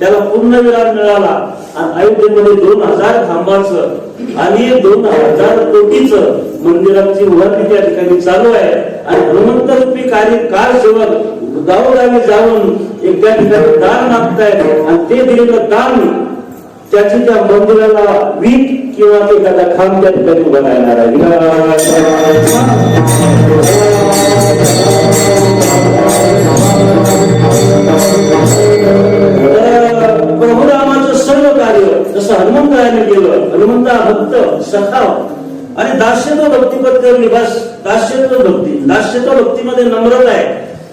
त्याला पूर्णविराम मिळाला. आणि अयोध्येमध्ये 2000 खांबाचं आणि 2000 कोटीचं मंदिराची उभारणी त्या ठिकाणी चालू आहे. आणि हनुमंत रूपी कारसेवक गावोगावी जाऊन एक त्या ठिकाणी दान मागतायत, आणि ते दिलेलं दान त्याची त्या मंदिराला वीट किंवा एखादा खांब त्या ठिकाणी उभा राहणार आहे. प्रभू रामाचं सर्व कार्य जसं हनुमंताने केलं. हनुमंत भक्त सखाव आणि दास्यत्व भक्तीबद्दल निवास. दास्यत्व भक्तीमध्ये नम्रता आहे.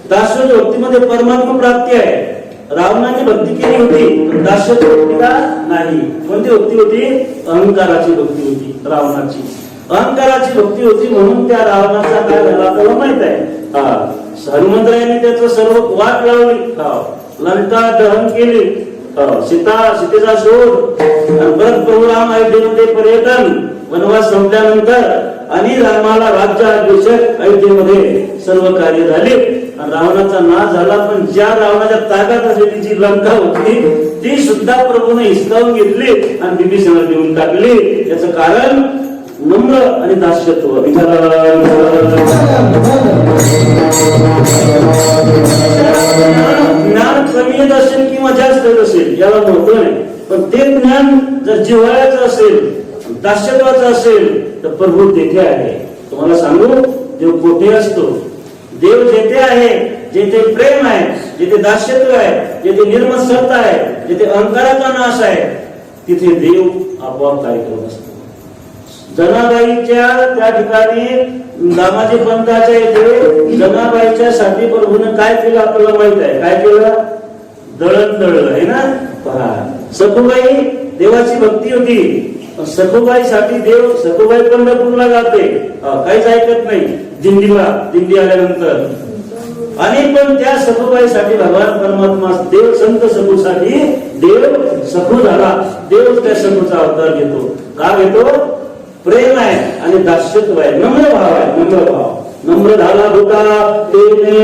दास्यत्व भक्तीमध्ये परमात्मा प्राप्ती आहे. रावणाने भक्ती केली होती, दास्यत्व भक्तीला नाही. कोणती भक्ती होती? अहंकाराची भक्ती होती. रावणाची अहंकाराची भक्ती होती, म्हणून त्या रावणाचा काय झाला आपल्याला माहित आहे. हनुमंतरायांनी त्याचं सर्व वाट लावली, लंका दहन केली, सीतेचा शोध, परत प्रभू राम अयोध्येमध्ये पर्यटन, वनवास संपल्यानंतर, आणि रामाला राज्याभिषेक अयोध्येमध्ये सर्व कार्य झाले. रावणाचा नाश झाला, पण ज्या रावणाच्या ताब्यात असलेली जी लंका होती ती सुद्धा प्रभूने हिसकावून घेतली आणि विभीषणाला देऊन टाकली. याचं कारण नम्र आणि दास्यत्व. ज्ञान कमी येत असेल किंवा जास्त येत असेल याला महत्व नाही, पण ते ज्ञान जर जिव्हाळ्याचं असेल, दास्यत्वाचं असेल तर प्रभू तेथे आहे. तुम्हाला सांगू, देव कोठे असतो? देव जेथे आहे, जेथे प्रेम आहे, जेथे दास्यत्व आहे, जेथे निर्मत्सरता आहे, जेथे अहंकाराचा नाश आहे, तिथे देव आपोआप कार्यक्रम असतो. जनाबाईच्या त्या ठिकाणी दामाजी पंथाच्या इथे जनाबाईच्या साठी प्रभूने काय केलं आपल्याला माहित आहे. काय केलं? दळण दळलं आहे ना. पहा, सखुबाई देवाची भक्ती होती. सखुबाई साठी देव, सखुबाई पंढरपूरला जाते, काहीच ऐकत नाही दिंडी आल्यानंतर. आणि पण त्या सखुबाईसाठी भगवान परमात्मा देव संत सखूसाठी देव सखू झाला. देव त्या सखूचा अवतार घेतो. का घेतो? प्रेम आहे आणि दास्यत्व आहे, नम्र भाव आहे. नम्र भाव, नम्र झाला होता तेने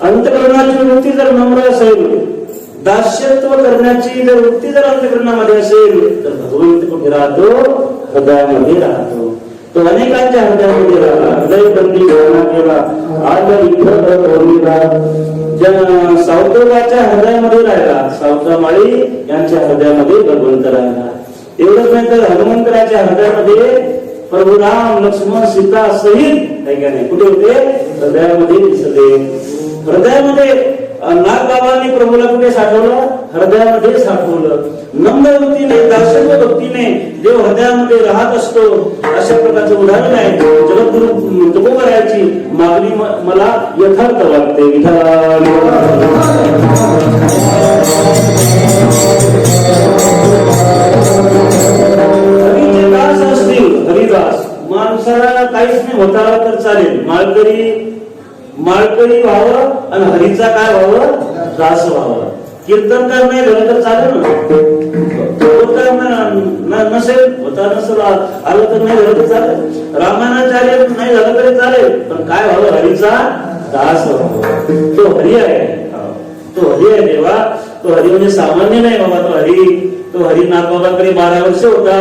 अंतःकरणाची वृत्ती जर नम्र असेल, दास्यत्व करण्याची जर वृत्ती जर अंतःकरणामध्ये असेल, तर भगवंत कुठे राहतो? हृदयामध्ये राहतो. तो अनेकांच्या हृदयामध्ये राहिला. हृदय बंदी केला. आज ज्या सावतोबाच्या हृदयामध्ये राहिला, सावतामाळी यांच्या हृदयामध्ये भगवंत राहिला. एवढंच नाही तर हनुमंतराच्या हृदयामध्ये प्रभू राम, लक्ष्मण, सीता सहित आहे का नाही? कुठे होते? हृदयामध्ये दिसले. हृदयामध्ये नागबाबांनी प्रभूला कुठे साठवलं? हृदयामध्ये साठवलं. नम्र भक्तीने, दास्यत्व भक्तीने देव हृदयामध्ये राहत असतो. अशा प्रकारचं उदाहरण आहे. जगद्गुरु तुकोबरायाची मागणी मला यथार्थ वाटते. हरीचे दास असतील, हरिदास, माणसाला काहीच नाही होता तर चालेल, माळकरी व्हावं आणि हरीचा काय व्हावं? दास व्हावं. कीर्तनकार नाही झालं तर चालेल ना, नसेल होता नसेल आलं तर नाही झालं तर चालेल. रामायणाचार्य नाही झालं तरी चालेल, पण काय व्हावं? हरीचा दास व्हावं. तो हरी आहे, तो हरी आहे देवा. तो हरी म्हणजे सामान्य नाही बाबा. तो हरी नागबाबाकडे 12 वर्ष होता,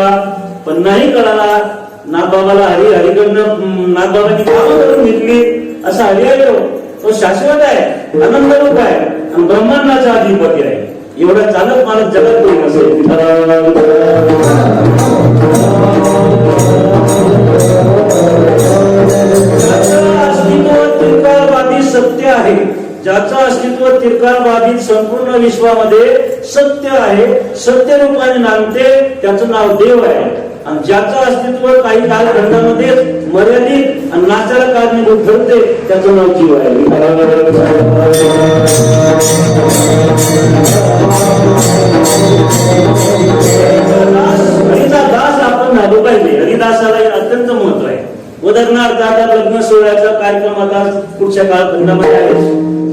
पण नाही कळाला. नागबाबाला हरिकडनं नागबाबांनी कामं करून घेतली. असा हरी आहे तो शाश्वत आहे, आनंद रूप आहे आणि ब्रह्मांडाचा अधिपती आहे. एवढा चालक मालक जगात कोणी नसेल. अस्तित्व त्रिकालवादी सत्य आहे. ज्याचं अस्तित्व त्रिकालवादी संपूर्ण विश्वामध्ये सत्य आहे, सत्य रूपाने नांदते, त्याचं नाव देव आहे. आणि ज्याचं अस्तित्व काही कालखंडामध्ये मर्यादित आणि नाचाला कारणीभूत ठरते, त्याचं नाव जीव आहे. हरिचा दास आपण झालो पाहिजे. हरिदासाला अत्यंत महत्व आहे. उदाहरणार्थ आता लग्न सोहळ्याचा कार्यक्रम आता पुढच्या कालखंडामध्ये आहे.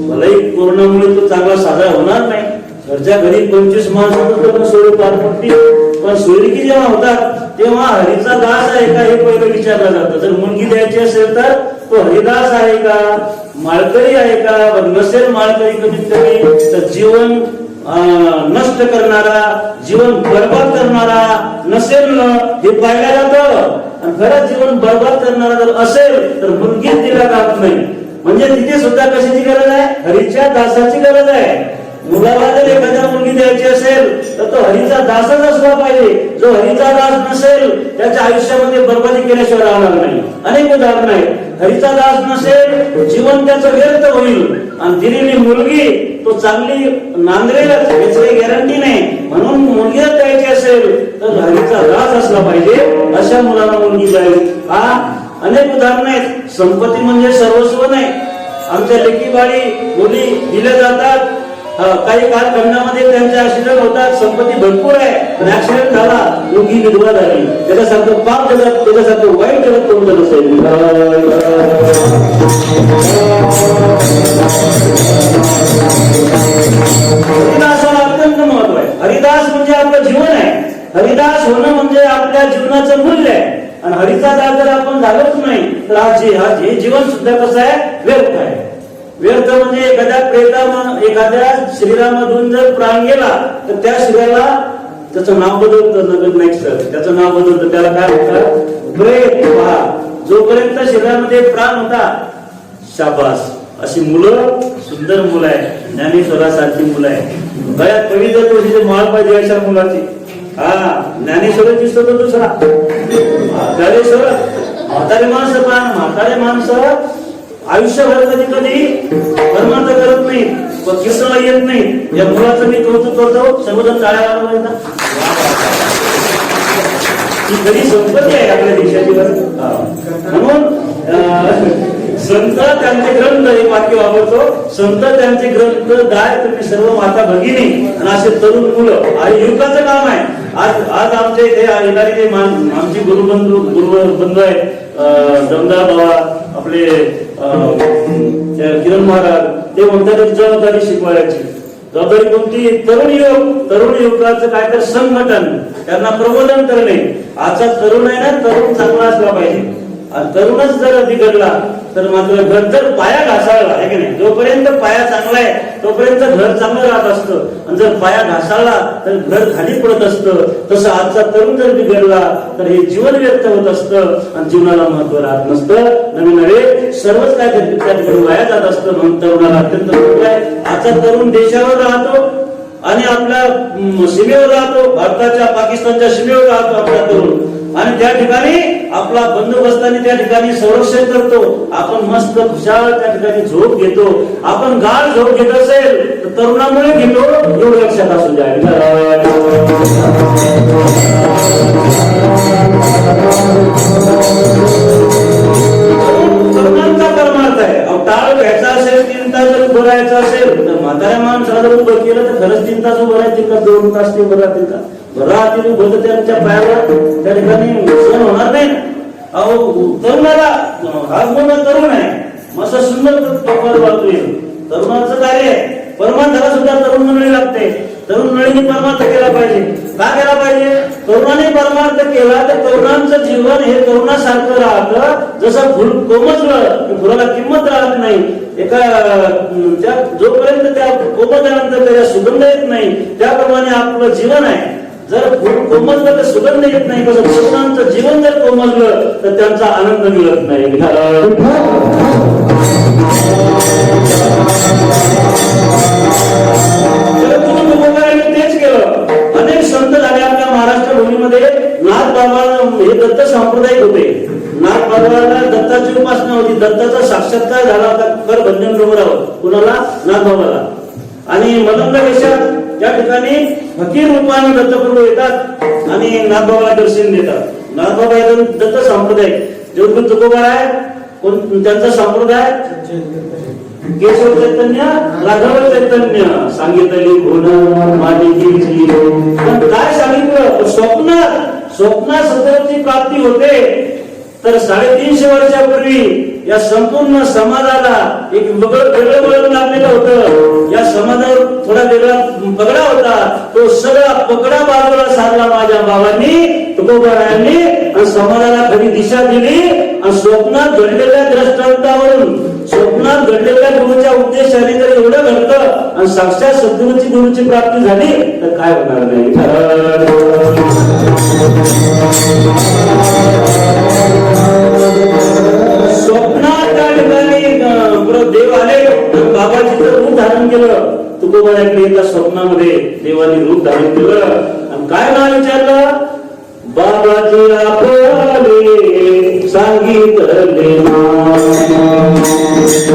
भलेही कोरोनामुळे तो चांगला साजरा होणार नाही. घरच्या घरी 25 माणसं लग्न सोहळे पार पडतील, पण सोयरिकी जेव्हा होतात तेव्हा हरीचा दास आहे का हे पहिलं विचारलं जातं. जर मुलगी द्यायची असेल तर तो हरिदास आहे का, माळकरी आहे का. नसेल माळकरी कमीत कमी तर जीवन नष्ट करणारा, जीवन बरबाद करणारा नसेल हे पाहिलं जातं. आणि खरंच जीवन बरबाद करणारा जर असेल तर मुलगीच दिला जात नाही. म्हणजे तिथे सुद्धा कशाची गरज आहे? हरीच्या दासाची गरज आहे. मुलाला जर एखाद्या मुलगी द्यायची असेल तर तो हरीचा दासच असला पाहिजे. जो हरीचा दास नसेल त्याच्या आयुष्यामध्ये बर्बादी केल्याशिवाय राहणार नाही. अनेक उदाहरण आहेत. हरीचा दास नसेल जीवन त्याचं व्यर्थ होईल. आणि दिलेली मुलगी तो चांगली नांदरेलच याची काही गॅरंटी नाही. म्हणून मुलगी जर द्यायची असेल तर हरीचा दास असला पाहिजे. अशा मुलाला मुलगी द्यावी. अनेक उदाहरण आहेत. संपत्ती म्हणजे सर्वस्व नाही. आमच्या लेकी बाळी मुली दिल्या जातात. काही कालखंडामध्ये त्यांच्या ऍक्सिडेंट होतात. संपत्ती भरपूर आहे, पण ऍक्सिडेंट झाला, मुलगी विधवा झाली. त्याच्यासारखं पाप जगत, त्याच्यासारखं वाईट जगत कोणतं नसेल. हरिदासाला अत्यंत महत्व आहे. हरिदास म्हणजे आपलं जीवन आहे. हरिदास होणं म्हणजे आपल्या जीवनाचं मूल्य आहे. आणि हरीचा दास जर आपण झालोच नाही तर आज हे जीवन सुद्धा कसं आहे? व्यर्थ आहे. व्यर्थ म्हणजे एखाद्या शरीरामधून जर प्राण गेला तर त्या शरीराला त्याचं नाव बदलतं. नगर नाही सर, त्याचं नाव बदलतं. त्याला काय म्हणतात? प्रेत. पहा, जोपर्यंत शरीरामध्ये प्राण होता, शाबास, अशी मुलं सुंदर मुलं आहे. ज्ञानेश्वरासारखी मुलं आहे. गळ्यात पवित्र तुळशीची माळ पाहिजे अशा मुलाची. ज्ञानेश्वराची दिसतो दुसरा ज्ञानेश्वर. म्हातारे माणसं पहा, म्हातारे माणसं आयुष्यभर कधी परमार्थ करत नाही, कीर्तनाला येत नाही. या मुलाचं मी कौतुक करतो. सर्वजण टाळ्या वाजवायचा. ही खरी संपत्ती आहे आपल्या देशाची. म्हणून संत त्यांचे ग्रंथ, हे वाक्य वापरतो. संत त्यांचे ग्रंथ दाय तुम्ही सर्व माता भगिनी आणि असे तरुण मुलं. आणि युवकाचं काम आहे. आज आमच्या इथे येणारे जे आमचे गुरुबंधू आहेत, दमदार बाबा, आपले किरण महाराज, ते म्हणतात जबाबदारी शिकवायची. जबाबदारी कोणती? तरुण युवकाचं काय तर संघटन, त्यांना प्रबोधन करणे. आजचा तरुण आहे ना, तरुण चांगला असला पाहिजे. आणि तरुणच जर बिघडला तर मात्र घर जर पाया ढासाळला आहे की नाही, जोपर्यंत पाया चांगला आहे तोपर्यंत घर चांगलं राहत असतं. आणि जर पाया ढासाळला तर घर खाली पडत असतं. तसं आजचा तरुण जर बिघडला तर हे जीवन व्यक्त होत असतं आणि जीवनाला महत्व राहत नसतं. नवे सर्वच काय त्या ठिकाणी वाया जात असतं. म्हणून तरुणाला अत्यंत महत्व आहे. आजचा तरुण देशावर राहतो आणि आपल्या सीमेवर राहतो. भारताच्या पाकिस्तानच्या सीमेवर राहतो आपला तरुण. आणि त्या ठिकाणी आपला बंदोबस्ताने त्या ठिकाणी संरक्षण करतो. आपण मस्त खुशाल त्या ठिकाणी झोप घेतो. आपण गाढ झोप घेत असेल तर तरुणामुळे घेतो, एवढं लक्षात असू द्या. तरुणांचा परमार्थ आहे. टाळ घ्यायचा असेल, 3 तास जर उभं राहायचं असेल तर म्हाताऱ्या माणसाला जर उभं केलं तर खरंच 3 तास उभं राहतील का? 2 तास ते उभं राहतील का? राहतील उभं तर त्यांच्या पायावर त्या ठिकाणी सण होणार नाही. तरुणाला हा गुण तरुण आहे, मस्त सुंदर तरुणाचं कार्य आहे. परमार्थाला सुद्धा तरुण मंडळी लागते. तरुण मंडळींनी परमार्थ केला पाहिजे. का केला पाहिजे? तरुणाने परमार्थ केला तर तरुणांचं जीवन हे तरुणासारखं राहतं. जसं फुल कोमजलं की फुलाला किंमत राहत नाही. त्या जोपर्यंत त्या कोमजल्यानंतर त्याला सुगंध येत नाही, त्याप्रमाणे आपलं जीवन आहे. जर फुल कोमजलं तर सुगंध येत नाही. कसं तरुणांचं जीवन जर कोमजलं तर त्यांचा आनंद मिळत नाही. तेच केलं. अनेक संत झाले आपल्या महाराष्ट्र भूमीमध्ये. नाथ बाबा हे दत्त सांप्रदायिक होते. नाथ बाबाला दत्ताची उपासना होती. दत्ताचा साक्षात्कार झाला होता कर भंजन डोंगरावर. कुणाला? नाथ बाबाला. आणि मलंग देशात त्या ठिकाणी फकीर रूपाने दत्तप्रभू येतात आणि नाथ बाबाला दर्शन देतात. नाथ बाबा येतात दत्त सांप्रदायिक. जेवढे तुकोबार आहे कोण त्यांचा संप्रदाय? केशव चैतन्य, राघव चैतन्य. सांगितली गुण माझी कीर्ती. पण काय सांगितलं? स्वप्नात सत्याची प्राप्ती होते. तर 350 वर्षापूर्वी या संपूर्ण समाजाला एक वेगळं वळण लागलेलं होतं. या समाजावर थोडा वेगळा पगडा होता. तो सगळा पगडा बाजूला साधला माझ्या बाबांनी, तुकोबारायांनी, आणि समाजाला खरी दिशा दिली. आणि स्वप्नात घडलेल्या दृष्टांतावरून, स्वप्नात घडलेल्या गुरुच्या उद्देशाने जर एवढं घडतं आणि साक्षात सद्गुरूची गुरुची प्राप्ती झाली तर काय होणार नाही. स्वप्नात त्या ठिकाणी देव आले. बाबाजीचं रूप धारण केलं. तुकोबाराकडे एका स्वप्नामध्ये देवाने रूप धारण केलं आणि काय नाव विचारलं? बाबाजी आपले सांगितले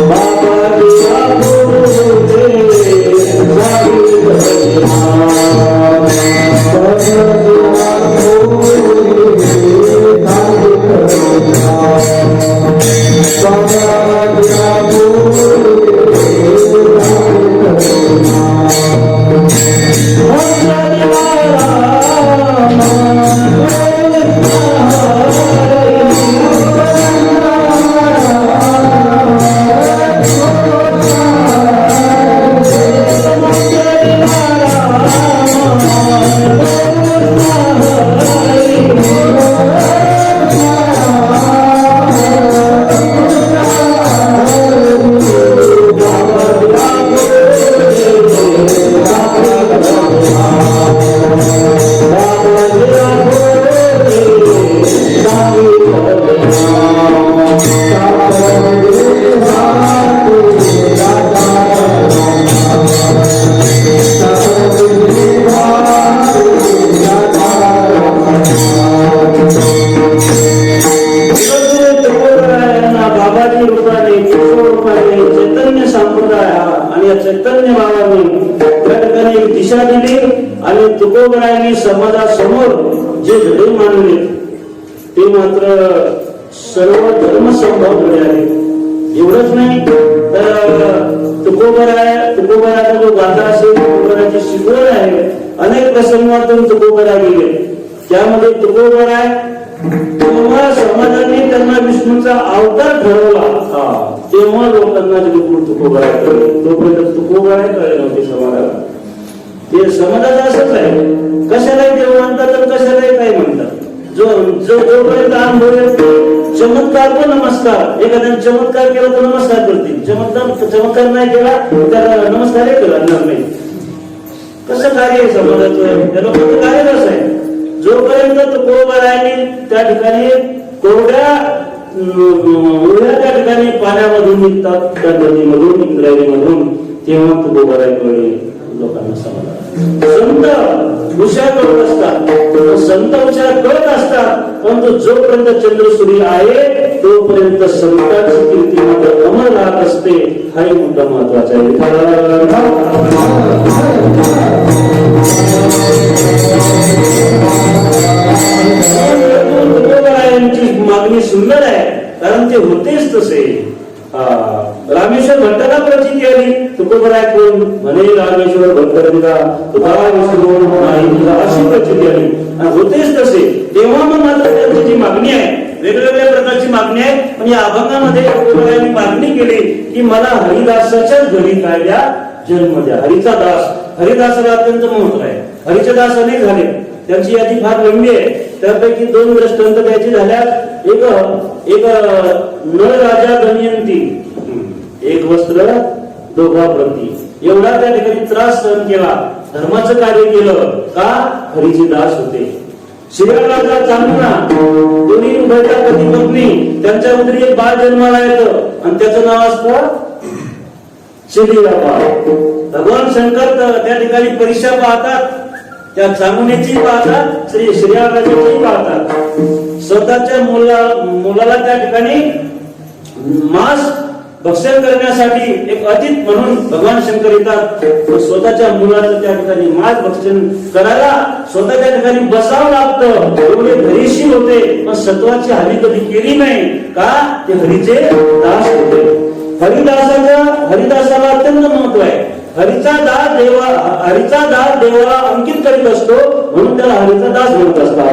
बाबाजी चैतन्य बाबांनी त्या ठिकाणी एक दिशा दिली. आणि तुकोबारायांनी समाजासमोर जे धडे मांडले ते मात्र सर्व धर्मसंभव धडे आहेत. एवढंच नाही तर तुकोबाराचा जो गाथा असेल, तुकोबाराची शिकवण आहे. अनेक प्रसंगातून तुकोबारा गेले. त्यामध्ये तुकोबाराय तेव्हा समाजाने त्यांना विष्णूचा अवतार ठरवला. तेव्हा लोकांना तुकोबारा कळले. तोपर्यंत तुकोबारा कळले नव्हते समाजाला. ते समाजाचं असंच आहे. कशालाही देव म्हणतात तर कशालाही काय म्हणतात. जोपर्यंत अनुभव चमत्कार पण नमस्कार. एखाद्याने चमत्कार केला तर नमस्कार करतील. चमत्कार नाही केला तर नमस्कार करणार नाही. कसं कार्य आहे समाजाचं? त्या लोकांचं कार्य कसं आहे? जोपर्यंत तुकोबारायांनी त्या ठिकाणी कोरड्या त्या ठिकाणी पाण्यामधून निघतात, त्या नदीमधून इंद्रायणीमधून, तेव्हा तुकोबारायांकडे लोकांना समाधान. संत हुशार करत असतात, संत हुशार करत असतात, परंतु जोपर्यंत चंद्रसूर्य आहे तोपर्यंत संतांची कीर्ती मात्र अमर राहत असते. हाही मुद्दा महत्वाचा आहे. तुकोबारायांची मागणी सुंदर आहे, कारण ते होतेच तसे. रामेश्वर भट्टाला प्रचिती आली. तुकोबाराय कोण म्हणे? रामेश्वर भट्ट दिला तुका विष्णू नाही दिला, अशी प्रचिती आली. आणि होतेच तसे. तेव्हा मग मात्र त्यांची जी मागणी आहे, वेगवेगळ्या प्रकारची मागणी आहे. पण या अभंगामध्ये तुकोबारायांनी मागणी केली की मला हरिदासाच्याच घरी काय द्या, जन्म द्या. हरीचा दास, हरिदासाला अत्यंत महत्व आहे. हरीचे दास अनेक झाले, त्यांची यादी फार लंबी आहे. त्यापैकी 2 दृष्टांत द्यायची झाल्यास एक नळ राजा दमयंती, एक वस्त्र दोघा प्रती, एवढा त्या ठिकाणी त्रास सहन केला, धर्माचं कार्य केलं का हरीचे दास होते. श्रीराजा चांगला दोन्ही उभयता पती पत्नी, त्यांच्या उदरी एक बाळ जन्माला येतं आणि त्याचं नाव असतं श्रीरामा. भगवान शंकर त्या ठिकाणी परीक्षा पाहतात, त्या चांगुण्याची पाहतात, श्रीराजाची पाहतात. स्वतःच्या मुलाला त्या ठिकाणी मांस भक्षण करण्यासाठी एक अतिथ म्हणून भगवान शंकर येतात. स्वतःच्या मुलाचं त्या ठिकाणी मांस भक्षण करायला स्वतः त्या ठिकाणी बसावं लागतं. एवढे धैर्यशील होते, पण सत्वाची हानी कधी केली नाही का ते हरीचे दास होते. हरिदासाला अत्यंत महत्व आहे. हरीचा दास देवाला अंकित करीत असतो, म्हणून त्याला हरीचा दास म्हणत असतात.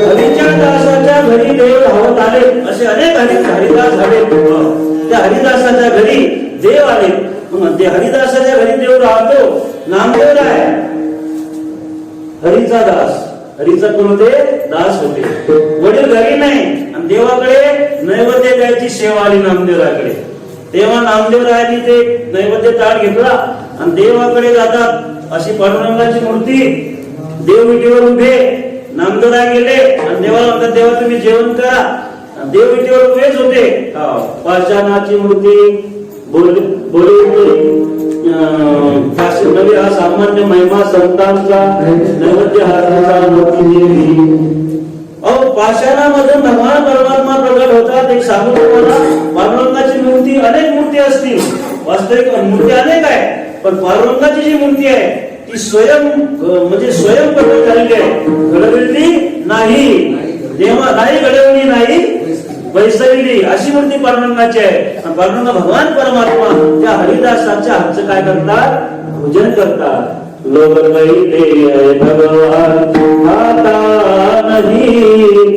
हरीच्या दासाच्या घरी देव धावत आले, असे अनेक हरिदास झाले. त्या हरिदासाच्या घरी देव आले. ते हरिदासाच्या घरी देव राहतो. नामदेव आहे हरीचा दास. हरीचा कोणते दास होते. वडील घरी नाही आणि देवाकडे नैवेद्य द्यायची सेवा आली नामदेवराकडे. तेव्हा नामदेवरायांनी ते नैवेद्य ताट घेतला आणि देवाकडे जातात. अशी पांडुरंगाची मूर्ती देव विटीवर उभे. नामदेवराय गेले आणि देवाला म्हणतात, देवा तुम्ही जेवण करा. देव विटीवर उभेच होते. पाषाणाची मूर्ती बोलली नवी हा सामान्य महिमा संतांचा नैवेद्य हाताचा मूर्ती. पाषाणामधून भगवान परमात्मा प्रकट होतात. एक सांगू तुम्हाला, पांडुरंगाची मूर्ती अनेक मूर्ती असतील, वास्तविक मूर्ती अनेक आहे, पण पांडुरंगाची जी मूर्ती आहे ती स्वयं प्रकट झालेली आहे. घडवली नाही, देवा नाही घडवली नाही, वैसविली अशी मूर्ती पांडुरंगाची आहे. पांडुरंग भगवान परमात्मा त्या हरिदासाच्या हातचं काय करतात? भोजन करतात. लोग कहते भगवान आता नहीं,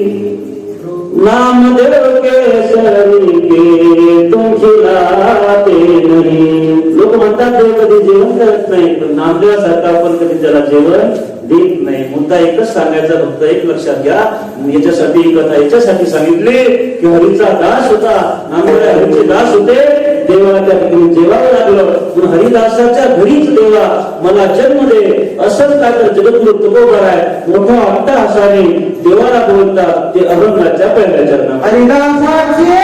नामदेव केसरी के तुम खिलाते नहीं. लोक म्हणतात देव कधी जेवण करत नाही, पण नामदेवासारखा आपण कधी त्याला जेवण देत नाही. मुद्दा एकच सांगायचा, फक्त एक लक्षात घ्या. याच्यासाठी कथा याच्यासाठी सांगितली की हरीचा दास होता, नामदेव हरीचे दास होते. देवाला त्या ठिकाणी जेवावं लागलं. हरिदासाच्या घरीच देवा मला जन्म दे असंच काय तर जगद्गुरु तुकोबराय मोठ्या अट्टहासाने देवाला बोलतात. ते अभंगाच्या पहिल्या चरणात हरिदासाचे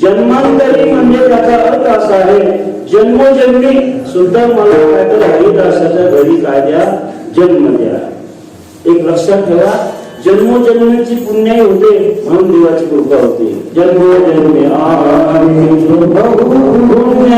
जन्मांतरी म्हणजे त्याचा अर्थ असा आहे, जन्मोजन्मी सुद्धा मला काय तर हरिदासाच्या घरी काय द्या, जन्म द्या. एक लक्षात ठेवा, जन्मोजन्मीची पुण्याई होते म्हणून देवाची कृपा होते. जन्मोजन्मी पुण्य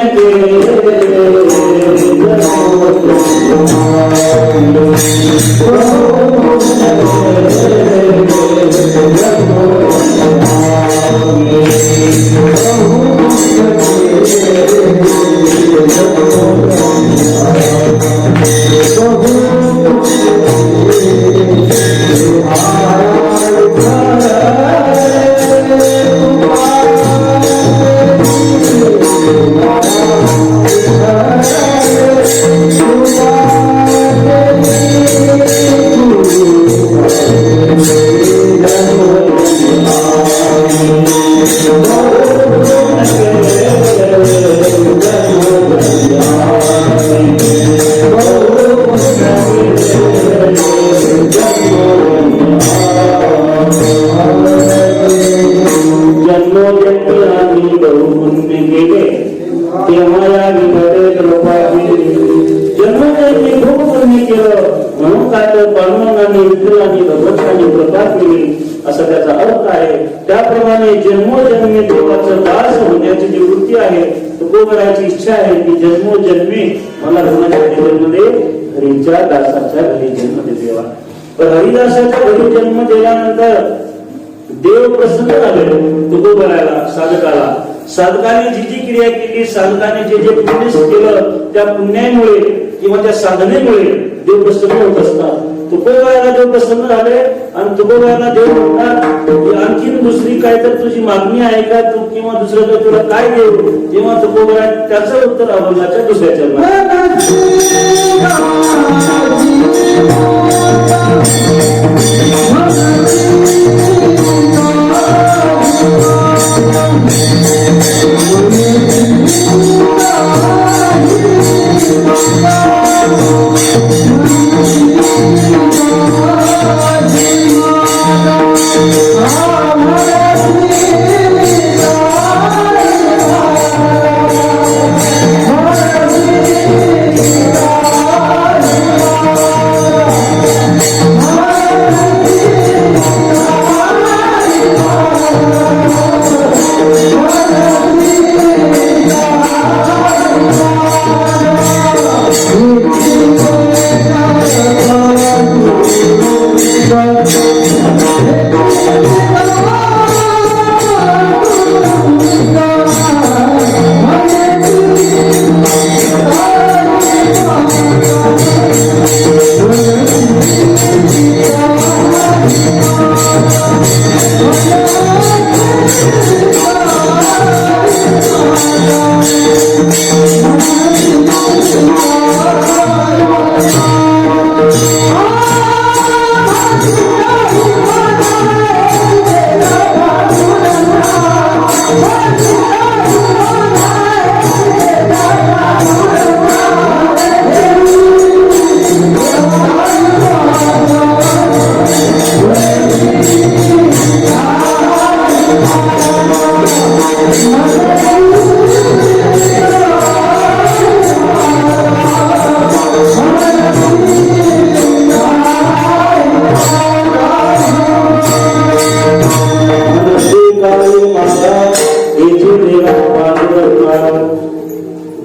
तुम्ही, असा त्याचा अर्थ आहे. त्याप्रमाणे जन्मोजन्मी देवाचं दास होण्याची जी वृत्ती आहे, तुकोबराची इच्छा आहे की जन्मोजन्मी मला होण्याच्या जन्मदे हरीच्या दासाच्या घरी जन्म दे देवा. पण हरिदासाच्या घरी जन्म दिल्यानंतर देव प्रसन्न झाले तुकोबराला, साधकाला. साधकाने जी जी क्रिया केली, साधकाने जे जे पुण्य केलं, त्या पुण्यामुळे किंवा त्या साधनेमुळे देव प्रसन्न होत असतात. तुकोबाला देव प्रसन्न झाले आणि तुकोबाला देव म्हणतात आणखीन दुसरी काय तर तुझी मागणी आहे का, तू किंवा दुसरं काय तुला काय देऊ. जेव्हा तुकोबा त्याचं उत्तर अभंगाच्या दुसऱ्या चरणात.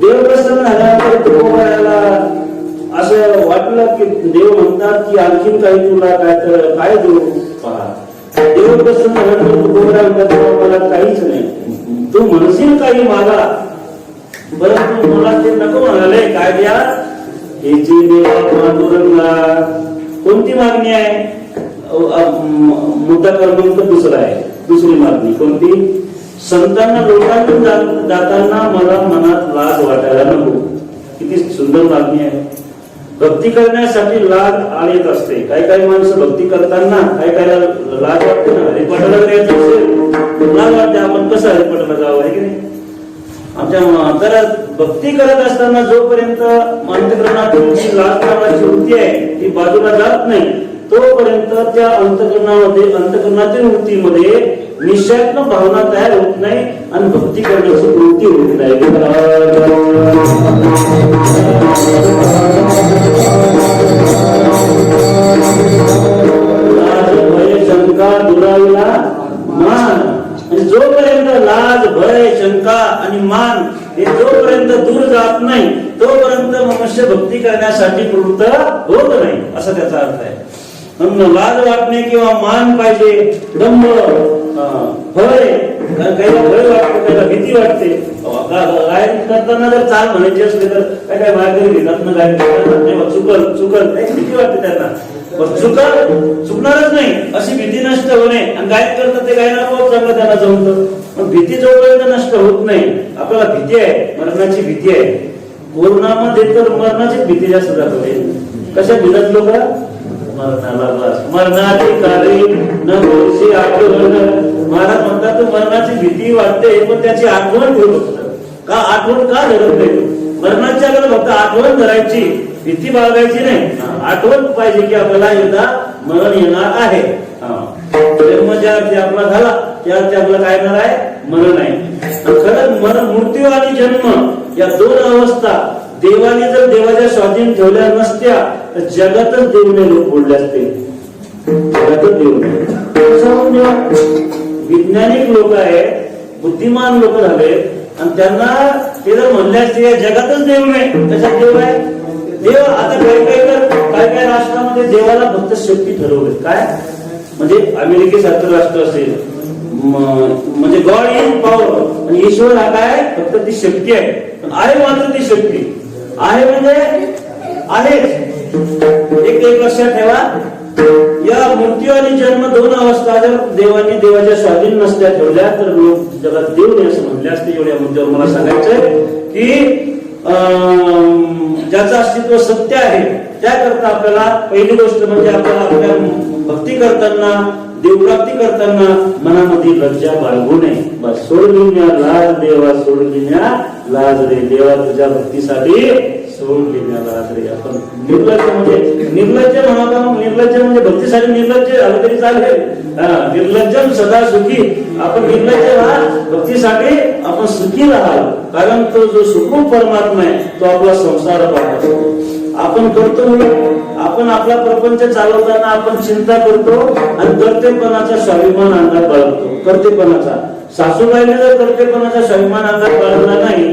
देव प्रसन्न झाल्यानंतर तुकोबाला असं वाटलं की देव म्हणतात की आणखीन काही तुला काय देऊ. पहा, देव प्रसन्न झाल्यानंतर तुकोबा म्हणतात मला काहीच नाही, तू म्हणशील काही मागा, परंतु मला ते नको म्हणाले. काय द्या हेची देवा पांडुरंगा. कोणती मागणी आहे? मुद्दा क्रमांक दुसरा आहे. दुसरी मागणी कोणती? संतांना लोकांतून जाताना मला मनात लाज वाटायला नको. किती सुंदर मागणी आहे. भक्ती करण्यासाठी लाज आलेत असते. काही माणसं भक्ती करताना काय लाज वाटते ना. हरिपाठाला यायचं असेल लाज वाटते, आपण कसं हरिपाठाला जावं आहे की नाही. आमच्या भक्ती करत असताना जोपर्यंत अंतःकरणातून जी लाज करण्याची वृत्ती आहे ती बाजूला जात नाही, तोपर्यंत त्या अंतःकरणातील वृत्तीमध्ये निश्चयात्मक भावना तयार होत नाही आणि भक्ती करण्याची वृत्ती होत नाही. लाज भय शंका दुराविला मान. आणि जोपर्यंत लाज भय शंका आणि मान हे जोपर्यंत दूर जात नाही तोपर्यंत मनुष्य भक्ती करण्यासाठी प्रवृत्त होत नाही, असा त्याचा अर्थ आहे. म्हणून लाज वाटणे किंवा मान पाहिजे, दंभ, भय, काही भय वाटतो, त्याला भीती वाटते. गायन करताना जर चाल म्हणायची असले तर काय बाहेर घेतात ना, गायन चुकल भीती वाटते त्यांना. चुकणारच नाही अशी भीती नष्ट होणे. आणि गायन करतात ते गायनाला बहुत चांगलं त्यांना जमतं. पण भीती जोपर्यंत नष्ट होत नाही, आपल्याला भीती आहे, मरणाची भीती आहे. कोरोनामध्ये तर मरणाची भीती जास्त दाखवते. कशा भितात लोक? मरणाची कार्य न बोलशी आठवण. महाराज म्हणतात मरणाची भीती वाटते पण त्याची आठवण ठेवू का? आठवण का धरत नाही? मरणाची आपल्याला फक्त आठवण धरायची, भीती बाळगायची नाही. आठवण पाहिजे की आपल्याला एकदा मरण येणार आहे. जन्म ज्या आपला झाला त्या आपल्याला काय येणार आहे? मरण आहे. खरंच मृत्यू आणि जन्म या दोन अवस्था देवाने जर देवाच्या स्वाधीन ठेवल्या नसत्या तर जगातच देवने लोक बोलले असते. जगातच देव नाही. असं म्हणजे वैज्ञानिक लोक आहेत, बुद्धिमान लोक झाले आणि त्यांना ते जर म्हणले असते या जगातच देव नाही, त्याच्यात देव आहे. देव आता काय काय राष्ट्रामध्ये देवाला फक्त शक्ती ठरवले. काय म्हणजे अमेरिकेसारखं राष्ट्र असेल म्हणजे गॉड इन पॉवर आणि ईश्वर हा काय फक्त ती शक्ती आहे. पण आहे मात्र ती शक्ती आहे म्हणजे आहे. एक लक्षात ठेवा, या मृत्यू आणि जन्म दोन अवस्था जर देवाने देवाच्या स्वाधीन नसत्या ठेवल्या तर लोक जगात देव नाही असं म्हणले असते. एवढ्या मुद्द्यावर मला सांगायचंय की ज्याचं अस्तित्व सत्य आहे त्याकरता आपल्याला पहिली गोष्ट म्हणजे आपल्याला आपल्या भक्ती करताना देवप्राप्ती करताना मनामध्ये लज्जा बाळगू नये. बस सोडली लाज देवा, सोडली लाज रे देवा, तुझ्या भक्तीसाठी सोडली लाज रे. आपण निर्लज्ज म्हणजे निर्लज्ज म्हणा, निर्लज्ज म्हणजे भक्तीसाठी निर्लज्ज झालं तरी चालेल. निर्लज्जम सदा सुखी, आपण निर्लज्ज राहा, भक्तीसाठी आपण सुखी राहाल. कारण तो जो सुखरूप परमात्मा आहे तो आपला संसार पाहतो. आपण करतो, आपण आपला प्रपंच चालवताना आपण चिंता करतो आणि कर्तेपणाचा स्वाभिमान अंगात बाळगतो. कर्तेपणाचा सासूबाईने जर कर्तेपणाचा स्वाभिमान अंगात बाळगला नाही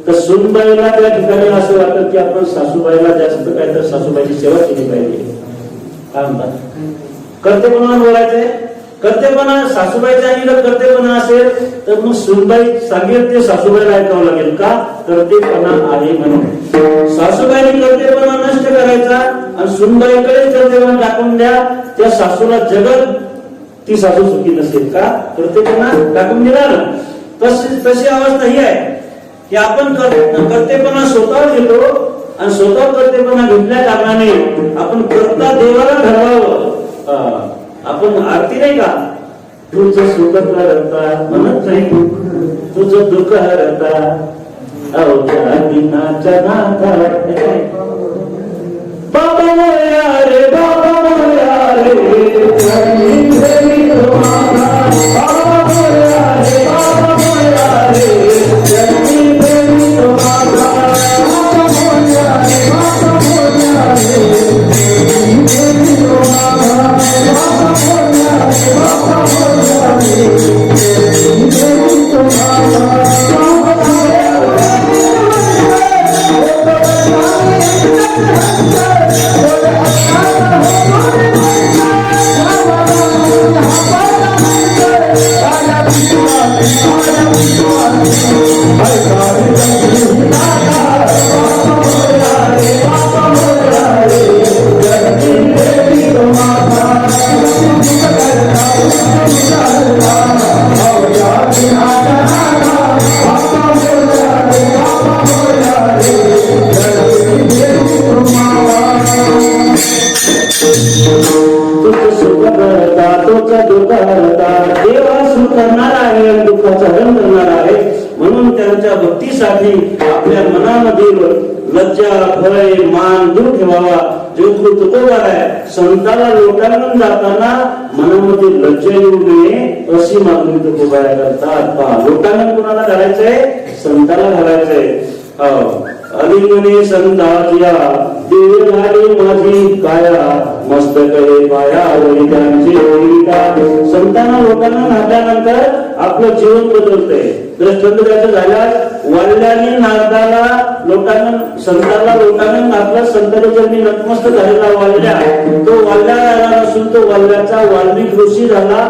तर सुनबाईला त्या ठिकाणी असं वाटत की आपण सासूबाईला जास्त काय तर सासूबाईची सेवा केली पाहिजे. काय म्हणतात कर्तेपणा बोलायचंय. कर्तेपणा सासूबाईचा आणि जर कर्तेपणा असेल तर मग सुनबाई सांगेल ते सासूबाईला ऐकावं लागेल. का कर्तेपणा आहे म्हणून. सासूबाईने कर्तेपणा नष्ट करायचा आणि सुनबाईकडे कर्तेपणा टाकून द्या, त्या सासूला जगत ती सासू सुखी नसेल. का कर्तेपणा टाकून दिला ना. तशी अवस्था ही आहे की आपण कर्तेपणा स्वतःवर घेतो आणि स्वतः कर्तेपणा घेतल्या कारणाने आपण करता देवाला ठरवावं. आपण आरती नाही का, तुझं सुख हरता म्हणत नाही, तुझं दुःख हरता अवघ्या दिनाच्या नाथा. बाबा मोया रे, बाबा मोया रे, बाबा मोया रे, बाबा मोया रे, म्हणून त्यांच्या भक्तीसाठी आपल्या मनामधील लज्जा भय मान दूर ठेवावा. जो तुकोबार आहे संताला लोटांगण जाताना मनामध्ये लज्जा येऊ नये अशी मागणी तुकोबाया करतात. लोटांगण कोणाला घालायचंय? संताला घालायचंय. अलिंगने संताच्या देव झाली माझी काया, मस्तके पाया वैद्यांची ओळीता. संतांना लोकांना घातल्यानंतर आपलं जीवन बदलतंय. दृष्टांत त्याचं झाल्यास वल्ल्याने नारदाला लोकांना संतांना लोकांना घातलं, संतांच्या चरणी नतमस्तक झालेला वल्ल्या तो वल्ल्या झाला नसून तो वल्ल्याचा वाल्मिक ऋषी झाला.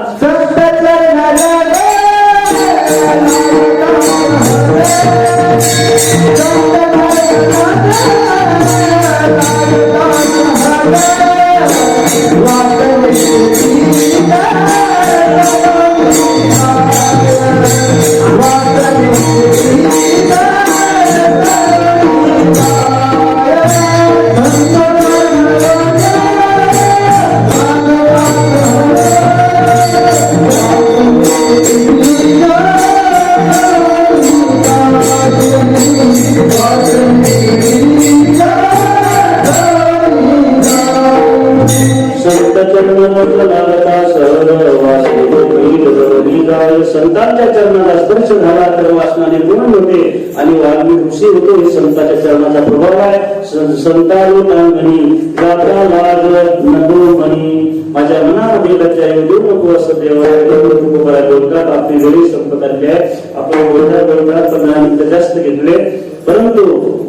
संतांच्या चरणाला स्पर्श झाला तर वासनाने पूर्ण होते आणि वाल्मिक ऋषी होतो. हे संतांच्या चरणाचा प्रभाव आहे. संतांनी गाता लाज नदो म्हणी माझ्या मनामध्ये लज्जा येऊ देऊ नको असं देवाला तुकोबारा बोलतात. आपली वेळी संपत आली आहे. आपण बोलता 15 मिनिटं जास्त घेतले, परंतु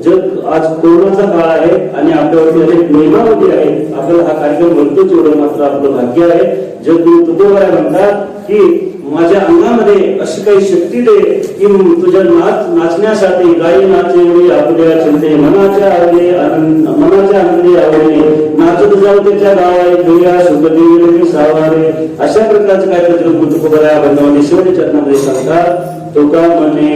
जग आज कोरोनाचा काळ आहे आणि आपल्यावरती अनेक नियमावली आहेत. आपल्याला हा कार्यक्रम म्हणतोच एवढं मात्र आपलं भाग्य आहे. जगगुरु तुकोबारा म्हणतात की माझ्या अंगामध्ये अशी काही शक्ती दे की तुझ्या नाचण्यासाठी गाई नाचे एवढी आपल्या चिंते मनाच्या आनंदी आवडे नाचत जाऊ त्याच्या गावाने घेऊया सुखदेवी सावारे. अशा प्रकारचं काय तर जगगुरु तुकोबारा बंधवांनी शेवटी चरणामध्ये सांगतात. तुका म्हणे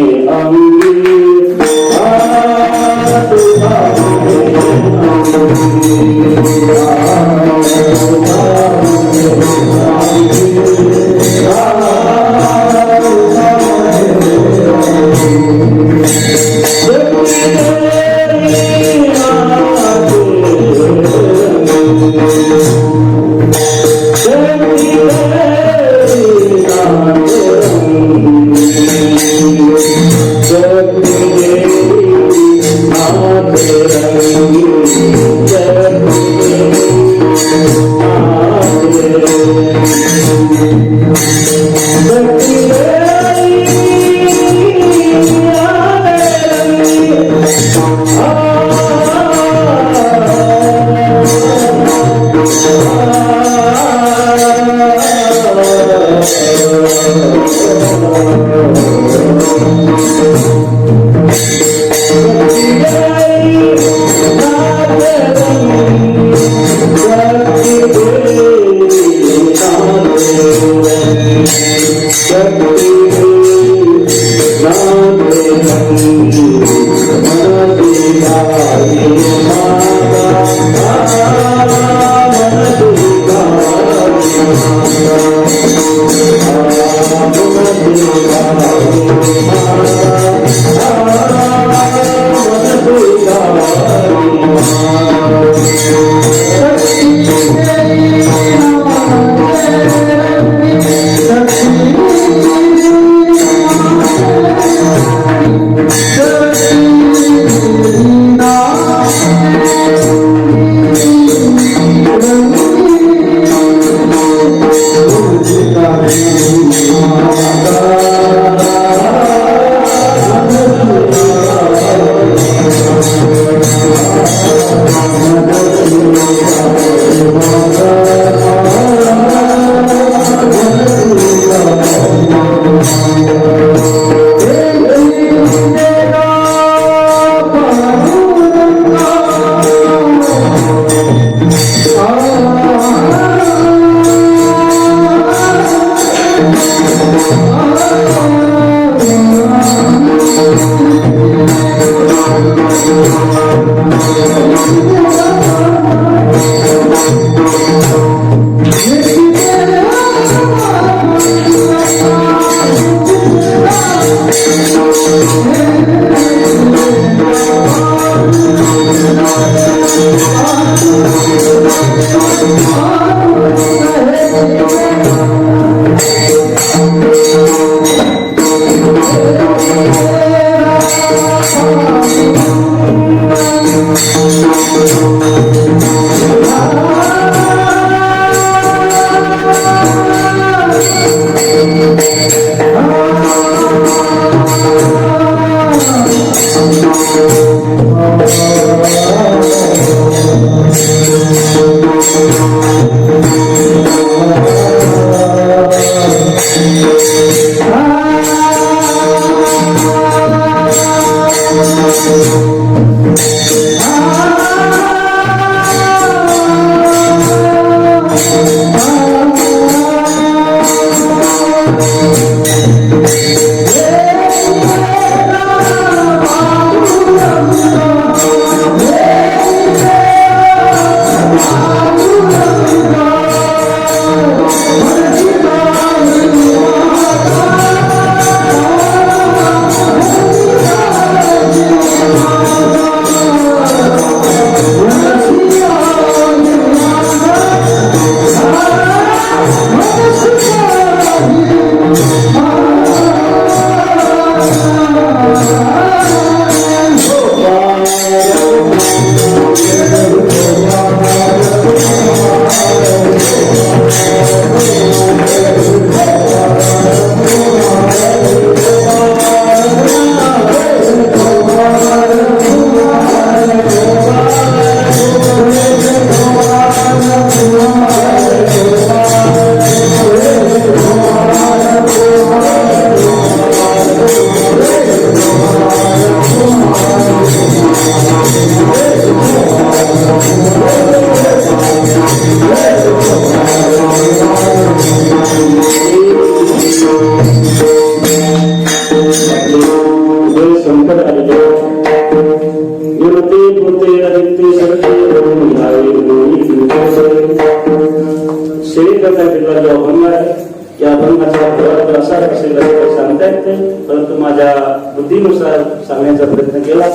कसा असेल असं सांगता येत नाही, परंतु माझ्या बुद्धीनुसार सांगण्याचा प्रयत्न केला.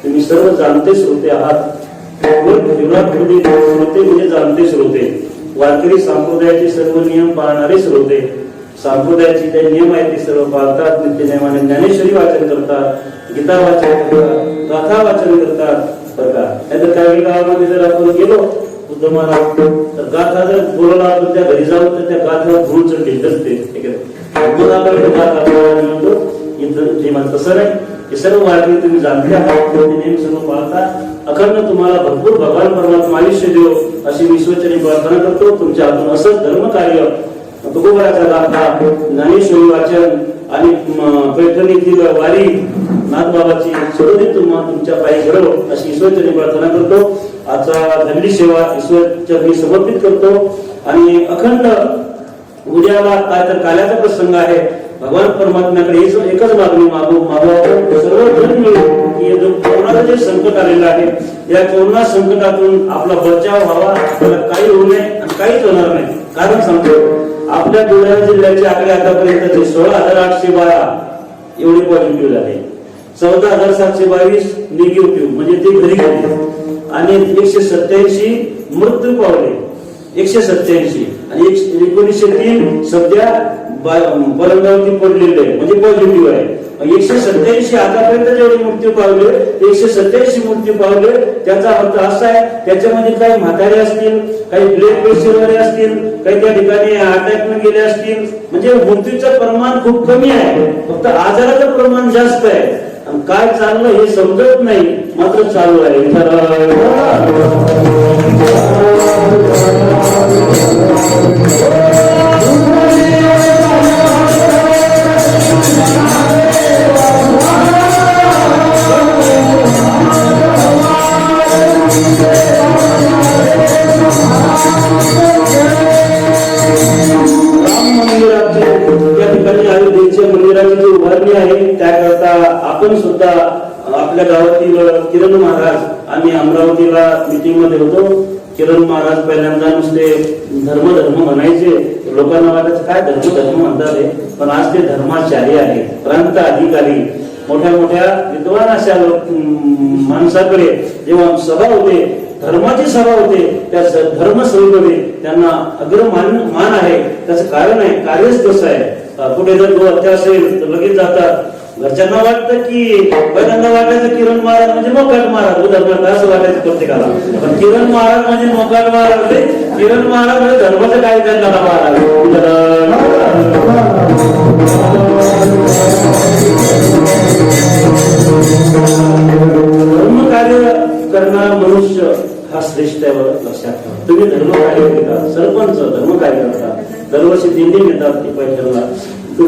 तुम्ही सर्व जाणते श्रोते आहात. श्रोते म्हणजे जाणते श्रोते, वारकरी संप्रदायाचे सर्व नियम पाळणारे श्रोते. संप्रदायाचे जे नियम आहेत ते सर्व पाळतात. नित्यनेमाने ज्ञानेश्वरी वाचन करतात, गीता वाचन करतात, गाथा वाचन करतात. बरं का, नाहीतर काही गावामध्ये जर आपण गेलो बुद्ध महाराज तर गाथा जर बोलला आपण त्या घरी जाऊ तर त्या गाथावर धूळ चढली असते. तसं नाही. हे सर्व वारकरी तुम्ही जाणते आहात, नियम सर्व पाळतात. अखंड तुम्हाला भरपूर भगवान परमात्मा आयुष्य देव अशी विश्वचरी प्रार्थना करतो. तुमच्या हातून असंच धर्म कार्य तुकोबराचा गाथा, ज्ञानेश्वरी वाचन आणि पैठणीतील वारी नाथबाबाची सदोदित तुमच्या पायी घडव अशी ईश्वरचरणी प्रार्थना करतो. आजचा धंडी सेवा ईश्वरचरणी समर्पित करतो. आणि अखंड उद्याला काय तर काल्याचा प्रसंग आहे. भगवान परमात्म्याकडे एकच मागणी मागवावं, सर्व धन मिळेल की जो कोरोनाचं जे संकट आलेलं आहे या कोरोना संकटातून आपला बचाव व्हावा. त्याला काही होऊ नये आणि काहीच होणार नाही. कारण सांगतो, आपल्या बुलढाणा जिल्ह्याचे आकडे आतापर्यंत 16,812 एवढे पॉझिटिव्ह झाले, 14,722 निगेटिव्ह म्हणजे ते घरी गेले आणि 187 मृत्यू पावले. 187 आणि 1903 सध्या पलंगावरती पडलेले म्हणजे पॉझिटिव्ह आहे. 187 आतापर्यंत जेवढे मृत्यू पावले 187 मृत्यू पावले. त्याचा अर्थ असा आहे, त्याच्यामध्ये काही म्हातारे असतील, काही ब्लड प्रेशरवाले असतील, काही त्या ठिकाणी अटॅकने गेले असतील. म्हणजे मृत्यूचं प्रमाण खूप कमी आहे, फक्त आजाराचं प्रमाण जास्त आहे. काय चाललं हे समजत नाही, मात्र चालू आहे. मंदिराची जी उभारणी आहे त्याकरता आपण सुद्धा आपल्या गावातील किरण महाराज आम्ही अमरावतीला मीटिंग मध्ये होतो. किरण महाराज पहिल्यांदा नुसते धर्म म्हणायचे, लोकांना वाटायचं काय धर्म म्हणतात, पण आज ते धर्माचार्य आहे, प्रांत अधिकारी. मोठ्या मोठ्या विद्वान अशा माणसाकडे जेव्हा सभा होते, धर्माची सभा होते, त्या धर्म सभेमध्ये त्यांना अग्रमान आहे. त्याचं कारण आहे, कार्यच कसं आहे. कुठे जर हत्या असेल तर लगेच जातात. घरच्यांना वाटतं की पहिल्यांदा वाटायचं किरण महाराज म्हणजे मोकाट महाराज उदाहरणार्थ असं वाटायचं प्रत्येकाला, पण किरण महाराज म्हणजे मोकाट महाराज, किरण महाराज म्हणजे धर्माचं काय त्यांना महाराज. धर्म कार्य करणारा मनुष्य हा श्रेष्ठ आहे. लक्षात ठेवा, तुम्ही धर्म कार्य करता, सरपंच धर्म कार्य करता, दरवर्षी दिंडी घेतात ती पैठणला.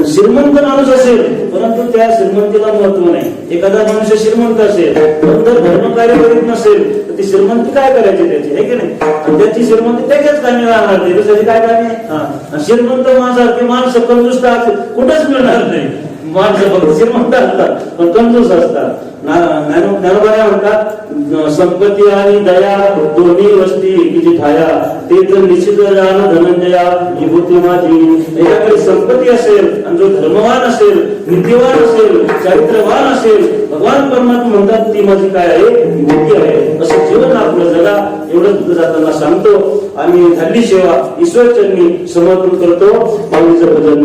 श्रीमंत माणूस असेल परंतु त्या श्रीमंतीला महत्व नाही. एखादा मनुष्य श्रीमंत असेल पण जर धर्म कार्य करीत नसेल तर ती श्रीमंती काय करायची त्याची, आहे की नाही. आणि त्याची श्रीमंती त्याच्याच कामी राहणार, त्याच्यासाठी काय कामी. श्रीमंत माणसारखी माणसं कंजूस कुठंच मिळणार नाही. माणसं फक्त श्रीमंत असतात पण कंजूस असतात. ज्ञानोबा म्हणतात, संपत्ती आणि दया दोन्ही वस्ती जी ठाया ते तर निश्चित धनंजया विभूती माझी. एकाकडे संपत्ती असेल आणि जो धर्मवान असेल, नीतिवान असेल, चारित्र्यवान असेल, भगवान परमात्मा म्हणतात ती माझी काय आहे, विभूती आहे. असं जीवन आपलं जगा, एवढं तिथं जाताना सांगतो. आणि झाली सेवा ईश्वरचरणी समर्पण करतो. माऊलीचं भजन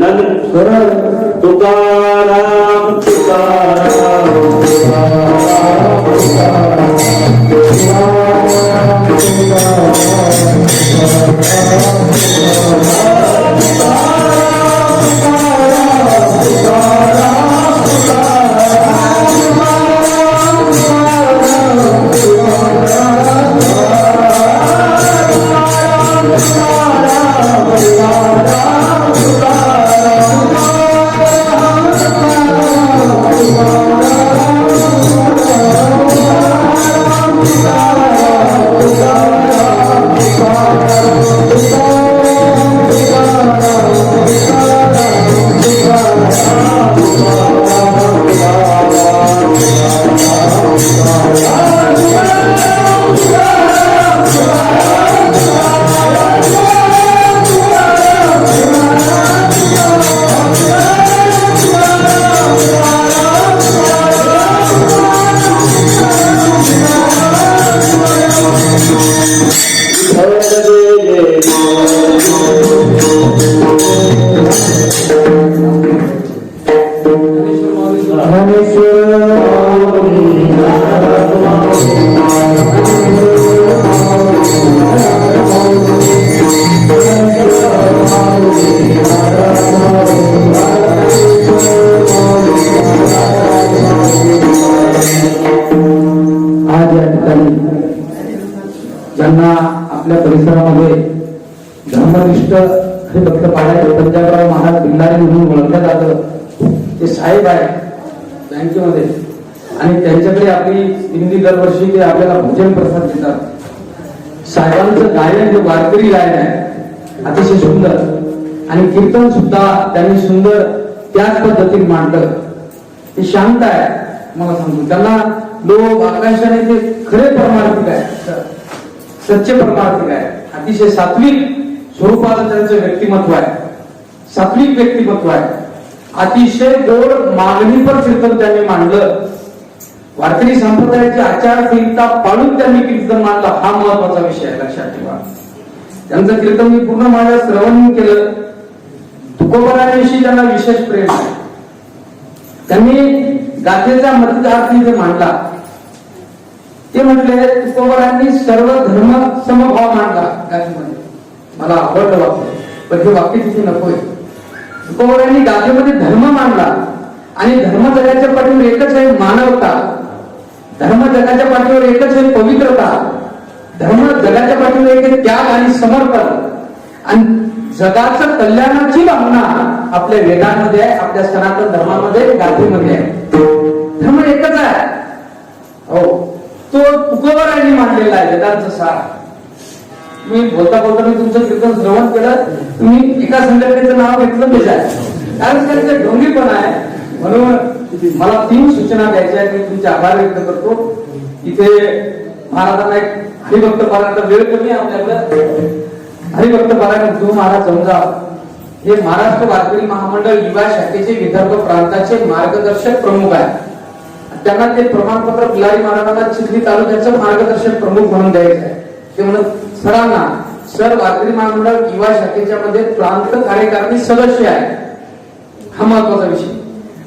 तुकाराम तुकाराम म्हणण्यात आलं ते साहेब आहे बँकेमध्ये आणि त्यांच्याकडे आपली दिंडी दरवर्षी ते आपल्याला भोजन प्रसाद देतात. साहेबांचं गायन हे वारकरी गायन आहे, अतिशय सुंदर, आणि कीर्तन सुद्धा त्यांनी सुंदर त्याच पद्धतीने मांडलं. ते शांत आहे, मला सांगतो त्यांना लोक आकाशाने ते खरे परमार्थिक आहे, सच्चे परमार्थिक आहे. अतिशय सात्विक स्वरूपाचं त्यांचं व्यक्तिमत्व आहे, सात्विक व्यक्तिमत्व आहे. अतिशय गोड मागणीपर कीर्तन त्यांनी मांडलं. वारकरी संप्रदायाची आचारसंहिता पाळून त्यांनी कीर्तन मांडलं, हा महत्वाचा विषय आहे, लक्षात ठेवा. त्यांचं कीर्तन मी पूर्ण माझ्या श्रवण केलं. तुकोबाराविषयी त्यांना विशेष प्रेम आहे. त्यांनी गाथेचा मतितार्थी जे मांडला ते म्हटले, तुकोबारांनी सर्व धर्म समभाव मांडला गाथेमध्ये. मला आवडलं वाक्य, पण हे वाक्य तिथे नकोय. तुकोबारांनी गाथेमध्ये धर्म मांडला आणि धर्म जगाच्या पाठीवर एकच आहे मानवता, धर्म जगाच्या पाठीवर एकच आहे पवित्रता, धर्म जगाच्या पाठीवर एक आहे त्याग आणि समर्पण, आणि जगाचं कल्याणाची भावना आपल्या वेदांमध्ये आहे, आपल्या सनातन धर्मामध्ये, गाथेमध्ये आहे. धर्म एकच आहे. हो, तो तुकोबारांनी मांडलेला आहे वेदांचा सार. मी बोलता बोलता मी तुमचं कीर्तन श्रवण केलं, तुम्ही एका संघटनेचं नाव घेतलं मी जाय, कारण त्यांचं ढोंगी पण आहे. म्हणून मला 3 सूचना द्यायच्या आहेत. मी तुमचे आभार व्यक्त करतो. इथे महाराजांना एक हरिभक्त पारायणाचा वेळ कमी आहे आपल्याकडे. हरिभक्त पारायण उद्धव महाराज समजा हे महाराष्ट्र वारकरी महामंडळ युवा शाखेचे विदर्भ प्रांताचे मार्गदर्शक प्रमुख आहे. त्यांना ते प्रमाणपत्र बिलारी महाराजांना चिखली तालुक्याचं मार्गदर्शक प्रमुख म्हणून द्यायचं आहे. ते म्हणत सरांना, सर वारकरी महामंडळ युवा शाखेच्या मध्ये प्रांत कार्यकारिणी सदस्य आहे, हा महत्वाचा विषय.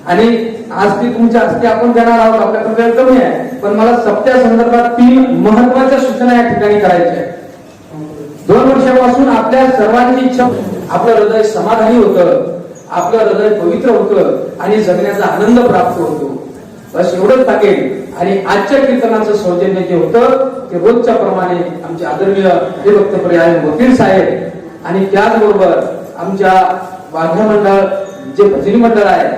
आणि आज ती तुमच्या हस्ते आपण देणार आहोत, आपल्याकडे वेळ कमी आहे, पण मला सप्त्या संदर्भात 3 महत्वाच्या सूचना या ठिकाणी करायच्या आहेत. 2 वर्षापासून आपल्या सर्वांची इच्छा, आपलं हृदय समाधानी होतं, आपलं हृदय पवित्र होतं आणि जगण्याचा आनंद प्राप्त होतो. बस एवढंच टाकेल. आणि आजच्या कीर्तनाचं सौजन्य जे होतं ते रोजच्या प्रमाणे आमचे आदरणीय हरिभक्त पर्याय वकील साहेब आणि त्याचबरोबर आमच्या वाघ्या मंडळ जे भजनी मंडळ आहे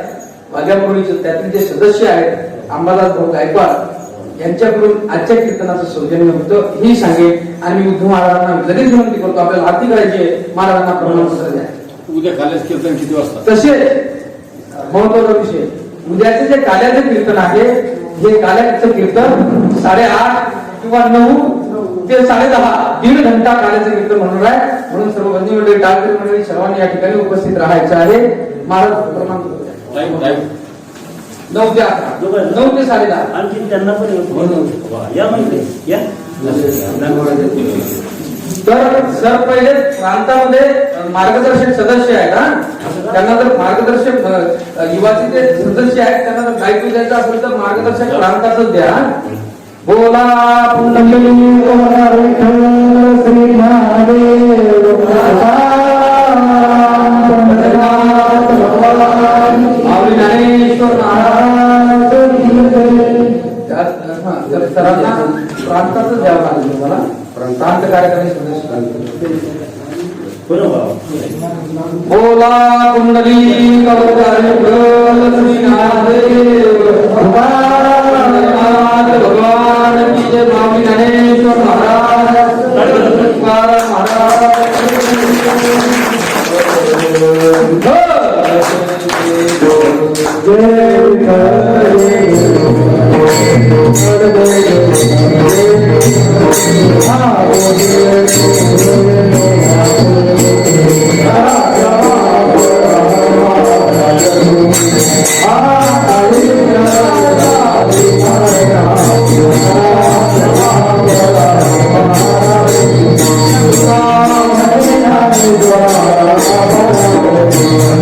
वाघ्यापुरीचे, त्यातील जे सदस्य आहेत अंबादास भाऊ गायकवाड यांच्याकडून आजच्या कीर्तनाचं सौजन्य होतं ही सांगेल. आणि मी उद्धव महाराजांना लगेच विनंती करतो, आपल्याला आरती करायची आहे, महाराजांना प्रमाणपत्र द्या. उद्या कालच कीर्तन किती वाजता? तसे महत्वाचा विषय, उद्याचे जे काल्याचं कीर्तन आहे हे काल्याचं कीर्तन 8:30 किंवा 9 ते 10:30 1.5 घंटा काल्याचं कीर्तन म्हणून आहे. म्हणून सर्व भजनी मंडळी, टाळकरी मंडळी सर्वांनी या ठिकाणी उपस्थित राहायचं आहे. महाराज प्रमाणपत्र 9 ते 11, 9 ते 10:30. आणखी त्यांना पण या म्हणजे या. तर सर पहिले प्रांतामध्ये मार्गदर्शक सदस्य आहेत ना, त्यांना जर मार्गदर्शक युवाचे जे सदस्य आहेत त्यांना जर गायक द्यायचं असेल तर मार्गदर्शक प्रांताच द्या. बोला पुंडलिक श्री महादेव माऊली ज्ञानेश्वर महाराज. सरांना प्रांताच द्यावं लागेल मला, प्रांत कार्यक्रम सदस्य. बोला कुंडली भगवान की जय. स्वामी Dnyaneshwar Maharaj Thank you.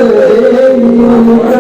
Hey,